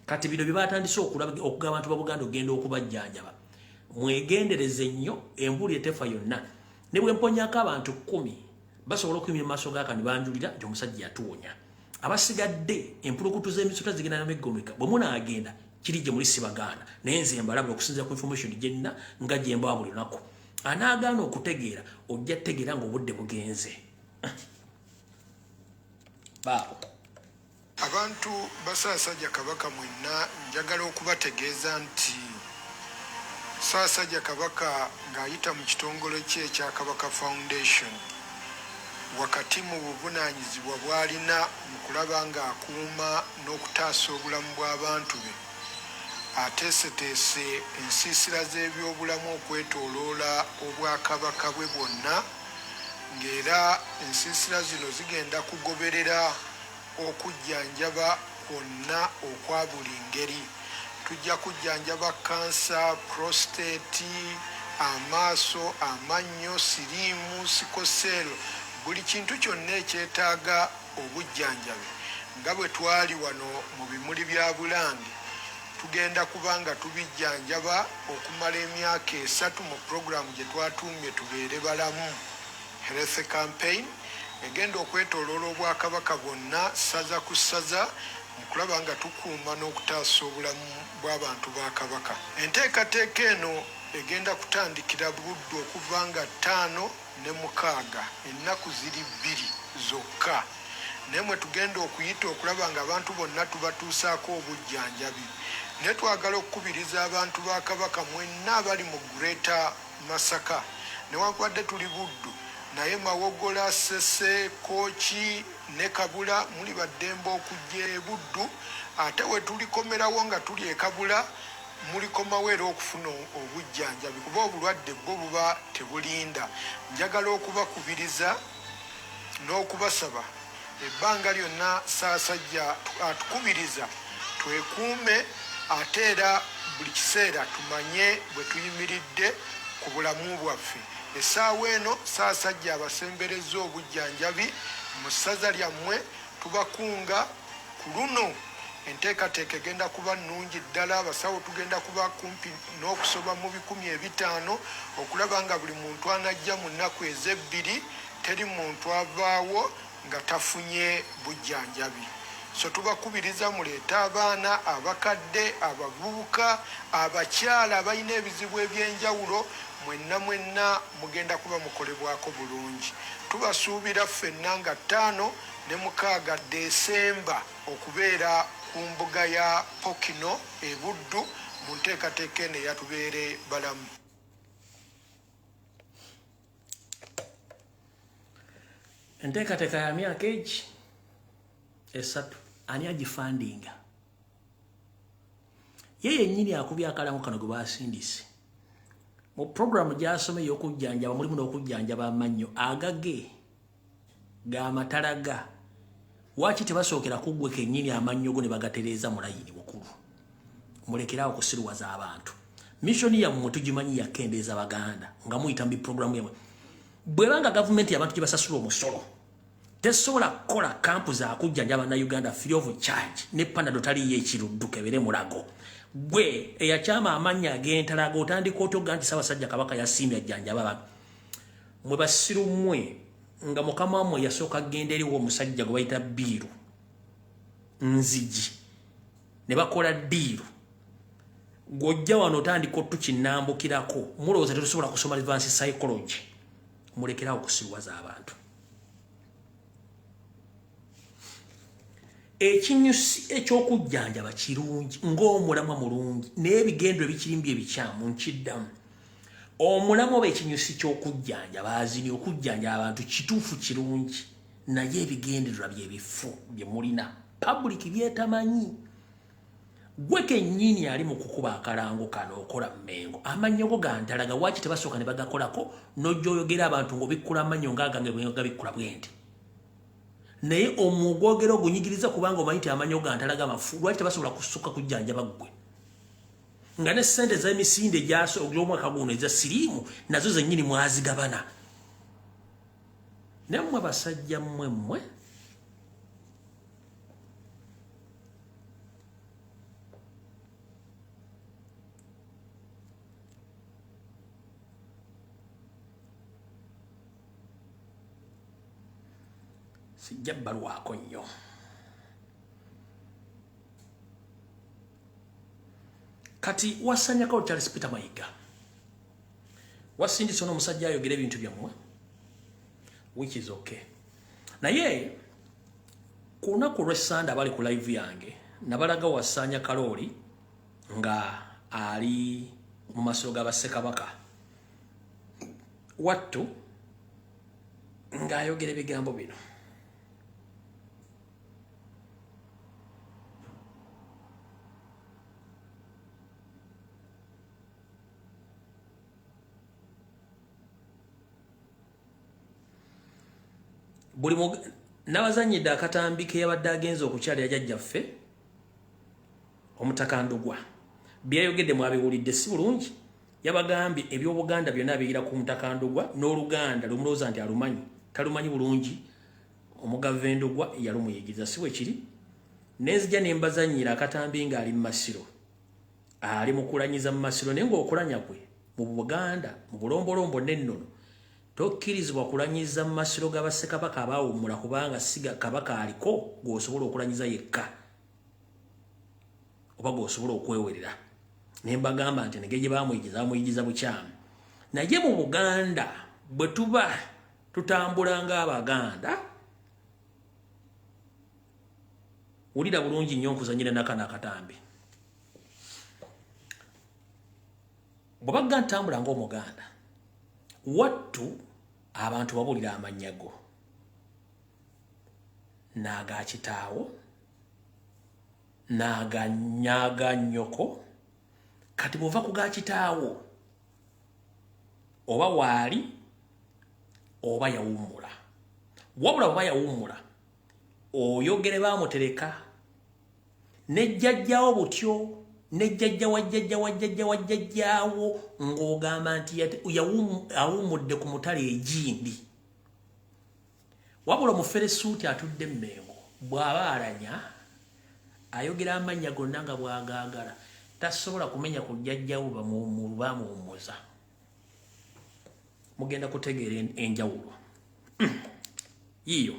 [SPEAKER 1] Kati bino bye batandise okuga abantu ba Buganda ogenda okubajjanjaba mwegendereze nnyo embuli etefa yonna. Ne bwe mponyako abantu 10 basobola okuyimira maaso ga kani banjulira nti omusajja yatuwonya. Abasigadde empulukutu z'emisota zigenda n'ameggomeka bwe munaagenda kiri gye muli si Baganda naye nze mbalabula okusinziira ku information gye nnina nga gye mbawa buli lunaku. Anaagaana okutegeera ojja tegeera ng'obudde bugenze. Baabo
[SPEAKER 6] abantu ba Ssaabasajja Kabaka mwenna njagala okubategeeza nti Ssaabasajja Kabaka ng'ayita mu kitongole kye ekya Kabaka Foundation wakati mu buvunaanyizibwa bw'alina mu kulaba ng'akuuma n'okutaasa obulamu bw'abantu be ateeseteese ensiisira z'ebyobulamu okwetooloola obwakabaka bwe bwonna ng'era ensiisira zino zigenda kugoberera okujjanjaba kwonna okwa buli ngeri. Tujja kujjanjaba kansa, prostate, amaaso, amannyo, siriimu, sikosero, buli kintu kyonna ekyetaaga obujjanjabi. Nga bwe twali wano mu bimuli bya Bulange tugenda kubanga tubijjanjaba okumala emyaka 3 mu programu gye twatuumye Tubeere Balamu Health Campaign egenda okwetooloola obwakabaka bwonna ssaza ku ssaza mu kulaba nga tukuuma n'okutaasa obulamu bw'abantu ba Kabaka. Enteekateeka eno egenda kutandikira Buddu okuva nga 5 ne 6 ennaku ziri 2 zokka. Nemwe tugenda okuyita okulaba nga abantu bonna tubatuusaako obujjanjabi. Ne twagala okukubiriza abantu ba Kabaka mwenna abali mu Greater Masaka newankubadde tuli Buddu naye Mawogola, Ssese, Kooki ne Kabula muli baddembe okujja e Buddu ate we tulikomerawo nga tuli e Kabula mulikomawo era okufuna obujjanjabi kuba obulwadde bwo buba tebulinda. Njagala okubakubiriza n'okubasaba ebbanga lyonna Ssaabasajja atukubiriza twekuume ate era buli kiseera tumanye bwe tuyimiridde ku bulamu bwaffe. Essaawa eno Ssaabasajja abasembereza obujjanjabi mu ssaza lyammwe tubakunga ku luno. Enteekateeka egenda kuba nnungi ddala. Abasawo tugenda kuba kumpi n'okusoba mu 500 okulaba nga buli muntu anajja mu nnaku ez'ebbiri teri muntu avaawo nga tafunye bujjanjabi. so tubakubiriza muleete abaana abakadde abavubuka abakyala abalina ebizibu ebyenjawulo mwenna mugenda kuba mukolebwako bulungi. Tubasuubira ffenna nga 5 ne 6 Desemba okubeera ku mbuga ya Pokino e Buddu mu nteekateeka eno eyatubeere balamu.
[SPEAKER 1] Enteekateeka ya myaka egi 3 ani agifandinga? Ye yennyini akubye akalamu kano gwe baasindise mu programu gy'asoma ey'okujjanjaba mulimu n'okujjanjaba amannyo agage g'amatalaga. Waki tebasookera kuggwe kennyini amannyo go ne bagatereeza mu layini bukulu? Mulekerawo okusiruwaza abantu. Missoni yammwe tugimanyi yakendeeza Baganda nga muyita mu programu yammwe. Bwebanga gavumenti y'abantu gye basasula omusolo tesobola kukola kampu za kujjanjaba Uganda free of charge ne Panadol taliyo ekiruddu kebere mulago. Gwe eyakyama amanya ag'entalaga otandika otogga nti Ssaabasajja Kabaka yasiimye ajjanjaba abantu. Mwe basiru mmwe nga mukama wammwe yasooka kgenda eriwo omusajja gwe bayita Biiru Nzigi ne bakola ddiiru. Gw'ojja wano otandika otukinnambukirako mulowooza tetusobola kusoma advanced psychology. Mulekerawo okusiruwaza abantu. Ekinyusi eky'okujjanjaba kirungi ng'omulamwa mulungi n'ebigendo ebikirimbye ebikyamu nkiddamu. Omulamwa oba ekinyusi ky'okujjanjaba azini okujjanjaba abantu kituufu kirungi naye ebigendererwa byebifu bye mulina public byetamanyi. Gwe kennyini ali mu kukuba akalango kano okola mmengo amannyo go gantalaga waki tebasooka ne bagakolako n'ojja oyogera abantu ng'obikkula amannyo ng'agange bwe gabikkula bwenti. Naye omugogero ogunyigiriza kubanga omanyi nti amannyo gantalaga mafu lwaki tebasobola kusukka kujjanjaba ggwe nga ne ssente z'emisinde gy'omwaka guno eza siriimu nazo zennyini mwazigabana. Nammwe basajja mmwe sijja bbalwako nnyo. Kati wasanyako Charles Peter Mayiga wasindise n'omusajja ayogera ebintu byammwe which is okay. Naye ku lunaku lw'Essande abali ku live yange nabalaga wasanya Kalooli nga ali mu masiro ga Bassekabaka wattu ng'ayogera ebigambo bino. Buli nabazanyidde akatambi ke yabadde agenza okukyalira jjajjaffe Omutaka Ndugwa byayogedde mwabiwulidde si bulungi. Yabagambye eby'Obuganda byonna abigira ku Mutaka Ndugwa n'Oluganda lumulooza nti alumanyi talumanyi bulungi. Omugave Ndugwa yalumuyigiriza si bwe kiri. Nenzija ne mbazanyira akatambi ng'ali mu masiro ali mu kulanyiza mu masiro naye ng'okulanya kwe mu Buganda mu bulombolombo n'ennono tokkirizibwa kulanyiza mu masiro ga Bassekabaka abaawummula kubanga siga kabaka aliko gw'osobola okulanyiza yekka oba gw'osobola okwewerera. Ne mbagamba nti engeri gye bamuyigiza bukyamu. Naye mu Buganda bwe tuba tutambula ng'Abaganda wulira bulungi nnyo nkuzanyira n'akana akatambi. Bwe bagga ntambula ng'Omuganda wattu abantu babulira amanyago n'aga kitaawo n'aganyaga nnyoko. Kati bw'ova ku ga kitaawo oba waali oba yawummula wabula oba yawummula oyogere baamutereka nejjajjawo butyo nejjajja wajjajjaawo ng'ogamba nti awummudde ku mutale egindi. Wabula omuferesuuti atudde Mmengo bw'aba alanya ayogera amannya gonna nga bw'agaagala tasobola kumenya ku jjajjawo bamuwummuza. Mugenda kutegeera enjawulo yiyo.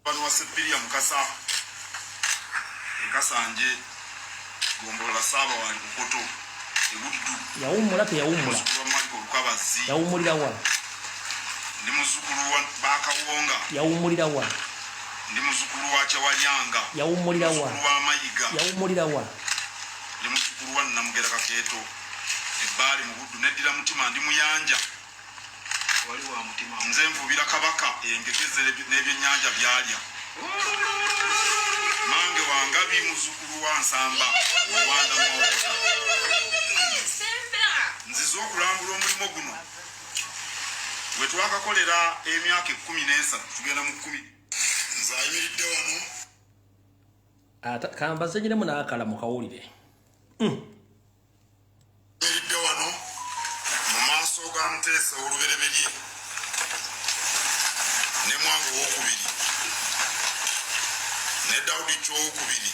[SPEAKER 7] Bano waseppiria mukasa Kasanje Gombola Saba wali Bukoto Ebuddu
[SPEAKER 1] yawumula teyawumula yawumulira wa
[SPEAKER 7] ndi muzukulu wa Bakawonga
[SPEAKER 1] yawumulira wa
[SPEAKER 7] ndi muzukulu wa Chawalyanga
[SPEAKER 1] yawumulira wa
[SPEAKER 7] Mayiga
[SPEAKER 1] yawumulira wa
[SPEAKER 7] ndi muzukulu wa Namugera Kaketo ebbali mu Buddu neddira mutima ndi muyanja wali wa mutima nze nvubira kabaka engegeze n'ebyennyanja byalya mange wangabi muzukulu wa Nsamba Rwanda Mawokota nzizo okulambula omulimo guno we twakakolera emyaka 13 tugenda mu 10 nzayimiridde wano
[SPEAKER 1] kambaze nyine munakala mukawulire
[SPEAKER 7] yimiridde wano mu maaso ga Muteesa olubereberye ne Mwango owokubiri ne Daudi Kyowokubiri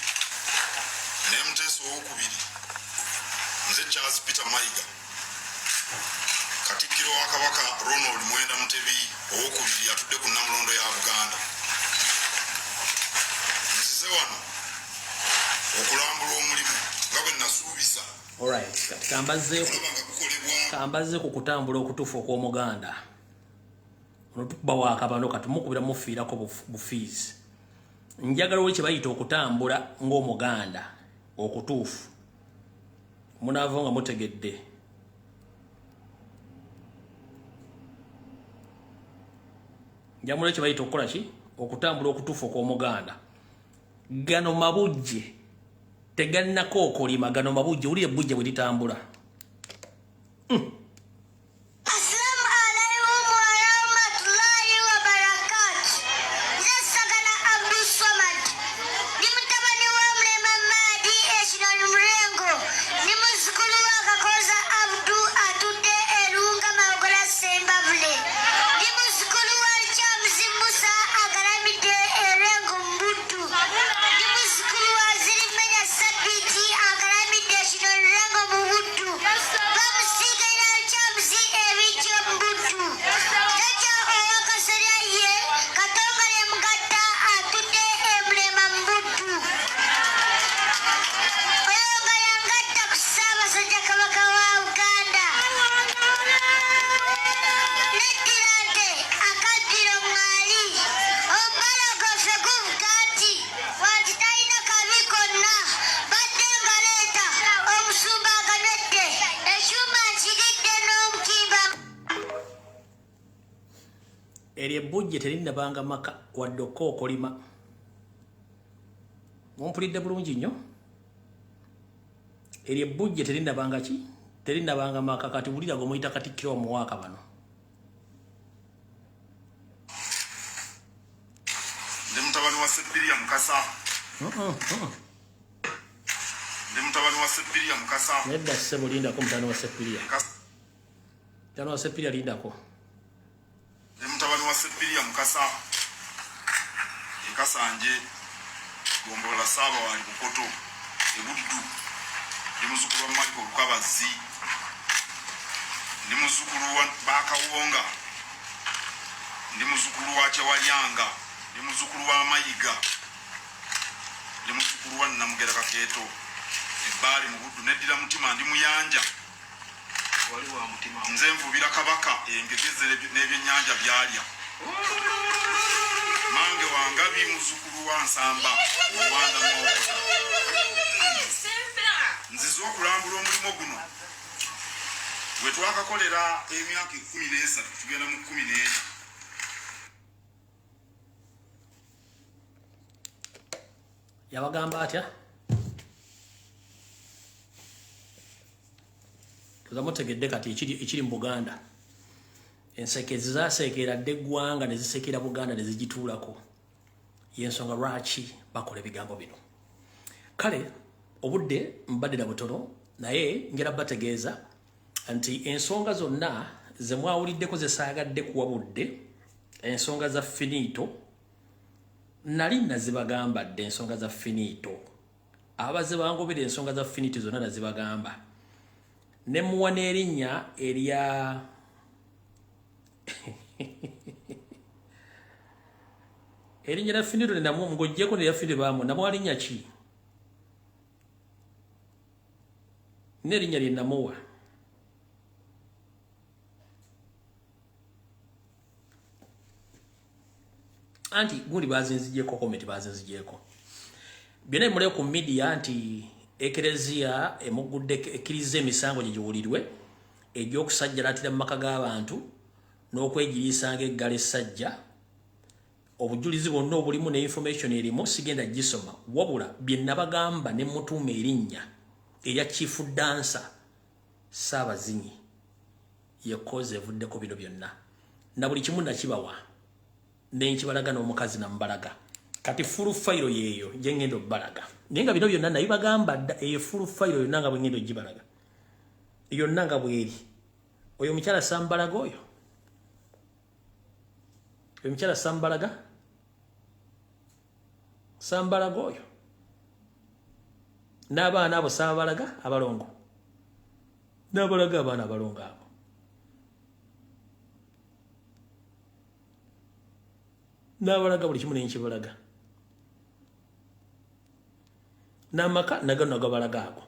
[SPEAKER 7] ne Muteesa owokubiri nze Charles Peter Mayiga Katikkiro wa Kabaka Ronald Mwenda Mutebi owokubiri atudde ku Namulondo ya Buganda nzize wano okulambula omulimu nga bwe nasuubiza.
[SPEAKER 1] Alright, kati kambaze ku kutambula okutuufu okw'Omuganda ono tukuba wakabano kati mukubira mufiirako bufiizi njagala oli kye bayita okutambula ng'Omuganda okutuufu munaava nga mutegedde njamula kye bayita okukola ki okutambula okutuufu okw'Omuganda gano mabujje tegalina kookolima gano mabujje wulire bujje bwe litambula erye bujje terinabanga maka wadde okookolima mumpulidde bulungi nnyo erye bujje terinabanga ki terinabanga maka kati wulira gwe muyita Katikkiro omuwaaka bano
[SPEAKER 7] ndi mutabani wa Sepiria Mukasa ndi mutabani wa Sepiria Mukasa
[SPEAKER 1] nedda ssebo lindako mutabani wa Sepiria mutabani wa Sepiria lindako
[SPEAKER 7] mutabani wa Sepiria Mukasa Kasanje Gombola Saba wali Bukoto Ebuddu ndi muzukulu wa Maliko Lukabazi ndi muzukulu wa Bakawonga ndi muzukulu wa Chawalyanga ndi muzukulu wa Mayiga ndi muzukulu wa Namugera Kaketo ebbali mu Buddu neddira mutima ndi muyanja wali wa mutima nze nvubira kabaka engegeze n'ebyennyanja byalya mange wangabi muzukulu wa Nsamba Rwanda Mawokota nzize okulambula omulimo guno we twakakolera emyaka 13 tugenda mu 14
[SPEAKER 1] yabagamba atya tuzamutegedde kati ekiri mu Buganda enseke zizaseekera dde eggwanga ne zisekera Buganda ne zigituulako yensonga lwaki bakola ebigambo bino kale obudde mbaddira butono naye njala bategeeza nti ensonga zonna ze mwawuliddeko ze saagadde kuwa budde ensonga za finito nali nazibagamba dde ensonga za finito abaze bangobera ensonga za finito zonna nazibagamba ne muwa n'erinnya erya erinnya lya finito nenamu ng'oggyeko ne lya finito baamu namuwa linnya ki nerinnya lye namuwa anti gundi bazinzigyeko komenti bazinzigyeko byonna bimuleo ku media nti ekereziya emugudde ekkiriza emisango gye giwulirwe egy'okusajjalatira mu maka g'abantu n'okwegiriisa ng'eggala essajja obujulizi bwonna obulimu ne information erimu sigenda gisoma wabula bye nabagamba ne mutuuma erinnya erya chief dancer Saabazinyi yekoze evuddeko bino byonna na buli kimu nakibawa nenkibalaga n'omukazi namubalaga kati full file yeeyo gye ngendo balaga naye nga bino byonna nabibagamba dda eyo full file yonna nga bwe ngendo gibalaga yonna nga bweri oyo omukyala sambalaga oyo omukyala sambalaga oyo n'abaana abo saabalaga abalongo n'abalaga abaana abalongo abo n'abalaga buli kimu nenkibalaga n'amaka nagano nagabalaga ago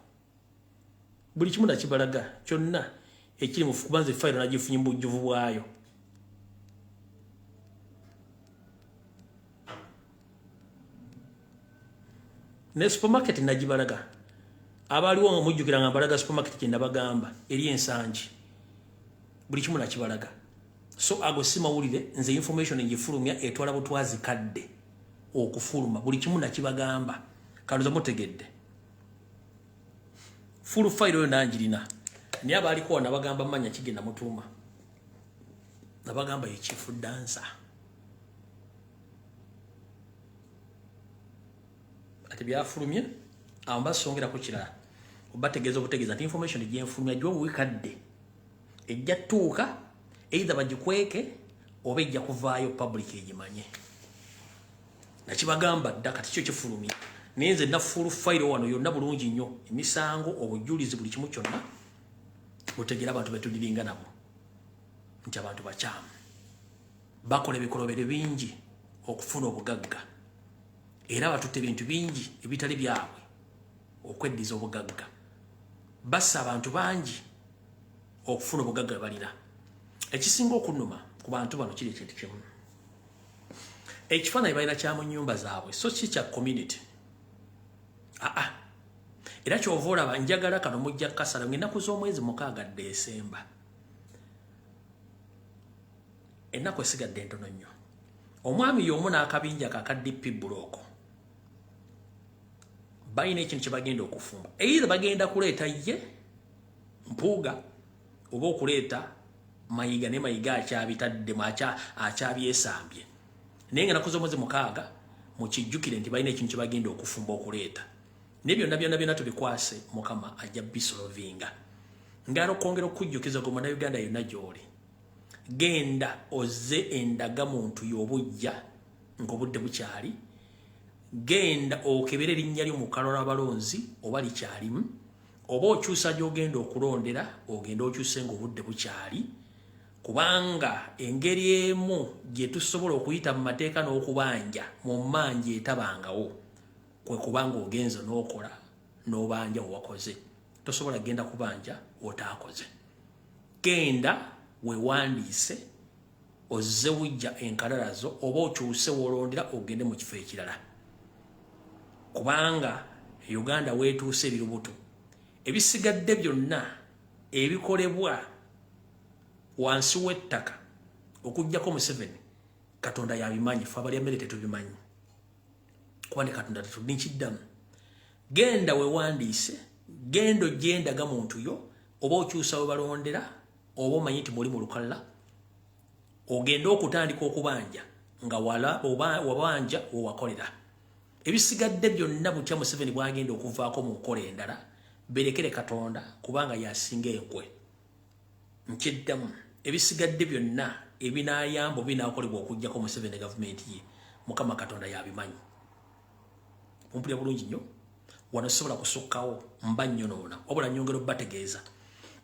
[SPEAKER 1] buli kimu nakibalaga kyonna ekiri mu kubanza efayiro nagifunye mu bujjuvu bwayo ne supermarket nagibalaga abaliwo nga mujjukira nga mbalaga supermarket kye nabagamba eri ensangi buli kimu nakibalaga so ago si mawulire nze information ngifulumya etwala butwazi kadde okufuluma buli kimu nakibagamba kaluza mutegedde full file oyo nanjirina naye abaliko nabagamba manya kigenda mutuuma nabagamba ye chief dancer ati byafulumye amba songera ku kirala obategeeza obutegeeza nti information gyenfulumya gyo wikadde ejja tuuka either bagikweke oba ejja kuvaayo public egimanye nakibagamba dda kati kyo kifulumye naye nze na full file wano yonna bulungi nnyo emisango obujulizi buli kimu kyonna butegera abantu betuliringa nabo nti abantu bakyamu bakola ebikolobero bingi okufuna obugagga era batutte ebintu bingi ebitali byabwe okweddiza obugagga bassa abantu bangi okufuna obugagga balina ekisinga okunuma ku bantu bano kiri ekintu kimu ekifaananyi balina kya mu nnyumba zaabwe so ki kya community era kyova olaba njagala kano mujja kasala ng'ennaku z'omwezi 6 Desemba ennaku esigadde entono nnyo omwami y'omu n'akabinja kakadipi buloko balina ekintu kye bagenda okufumba either bagenda kuleeta ye mpuuga oba okuleeta mayiga ne mayiga akyabitaddemu akyabyesambye naye nga ennaku z'omwezi 6 mukijjukire nti balina ekintu kye bagenda okufumba okuleeta ne byonna tubikwase mukama ajja bisolovinga ngalo kwongera okujjukiza gwe Munnayuganda yonna gy'oli genda ozze endaga muntu y'obujja ng'obudde bukyali genda okebera erinnya lyo mu kalolo abalonzi oba likyalimu oba okyusa gy'ogenda okulondera ogenda okyuse ng'obudde bukyali kubanga engeri emu gye tusobola okuyita mu mateeka n'okubanja mu mmanja etabangawo kwe kubanga ogenze n'okola n'obanja owakoze tosobola genda kubanja otaakoze genda wewandiise ozze wujja enkalalazo oba okyuse wolondera ogende mu kifo ekirala kubanga Uganda weetuuse ebirubuto ebisigadde byonna ebikolebwa wansi w'ettaka okuggyako Museveni Katonda yabimanyi fe abalya mmere tetubimanyi kuba ne Katonda tetudikiddamu genda wewandiise genda ojje endaga muntu yo oba okyusa we balondera oba omanyi nti muli mu lukalala ogenda okutandika okubanja nga wabanja wewakolera ebisigadde byonna butya Museveni bwagenda okuvaako mu nkola endala berekere Katonda kubanga yasinga enkwe nkiddamu ebisigadde byonna ebinayamba binakolebwa okuggyako Museveni gavumenti ye Mukama Katonda yabimanyi mumpulira bulungi nnyo wano sobola kusukkawo mba nnyonoona wabula nnyongera obbategeeza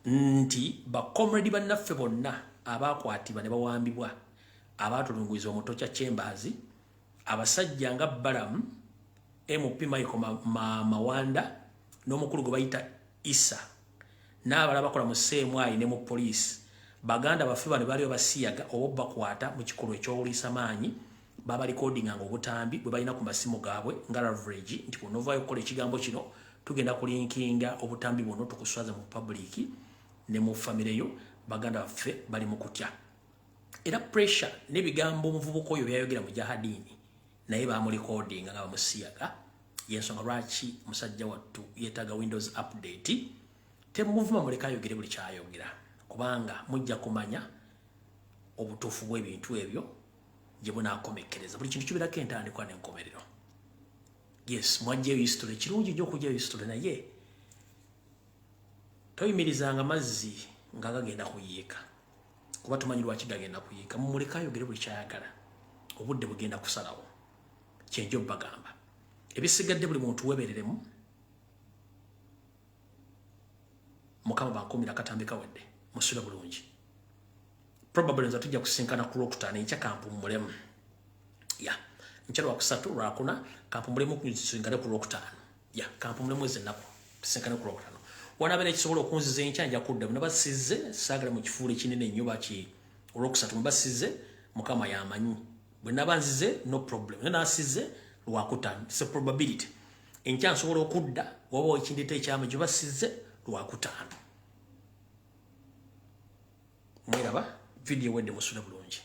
[SPEAKER 1] nti bakomredi bannaffe bonna abakwatibwa ne bawambibwa abatulunguliza omuto kya Chambers abasajja nga Balamu MP Michael Mawanda n'omukulu gwe bayita Isa n'abalala bakola mu CMI ne mu police baganda baffe bano baliyo basiyaga oba bakwata mu kikolwa eky'obuliisa maanyi baba recordinganga obutambi bwe balina ku masimu gaabwe nga average nti kunovaayo okukola ekigambo kino tugenda kulinkinga obutambi buno tukuswaza mu public ne mu famire yo baganda baffe bali mu kutya era pressure n'ebigambo omuvubuka oyo byayogera mu jahadini naye bamulikodinga nga bamusiyaga yensonga lwaki musajja wattu yeetaaga windows update temuvuma muleka ayogere buli kyayogera kubanga mujja kumanya obutuufu bw'ebintu ebyo gye bunaakomekereza buli kintu kibeerako entandikwa n'enkomerero yes mwajjayo history kirungi nnyo okujjayo history naye toyimirizanga mazzi nga gagenda kuyiika kuba tumanyi lwaki gagenda kuyiika mumuleka ayogere buli kyayagala obudde bugenda kusalawo kyenjo bagamba ebisigadde buli muntu webereremu mukama bankumira katambi kawedde musule bulungi probably nza tujja kusinkana ku lwokutaano enkya kampumulemu ya nkya lwakusatu lwakuna kampumulemu kusingane ku lwokutaano ya kampumulemu ezennaku tusinkane ku lwokutaano wanabeera ekisobola okunziza enkya nja kudda bwe nabasize saagala mu kifuulo ekinene ennyo baki olwokusatu mwe basize mukama yamanyi bwe naba nzize no problem naye naasize lwakutaano it's a probability enkya nsobola okudda waba ekindeta ekyama gye basize lwakutaano mweraba video wedde musule bulungi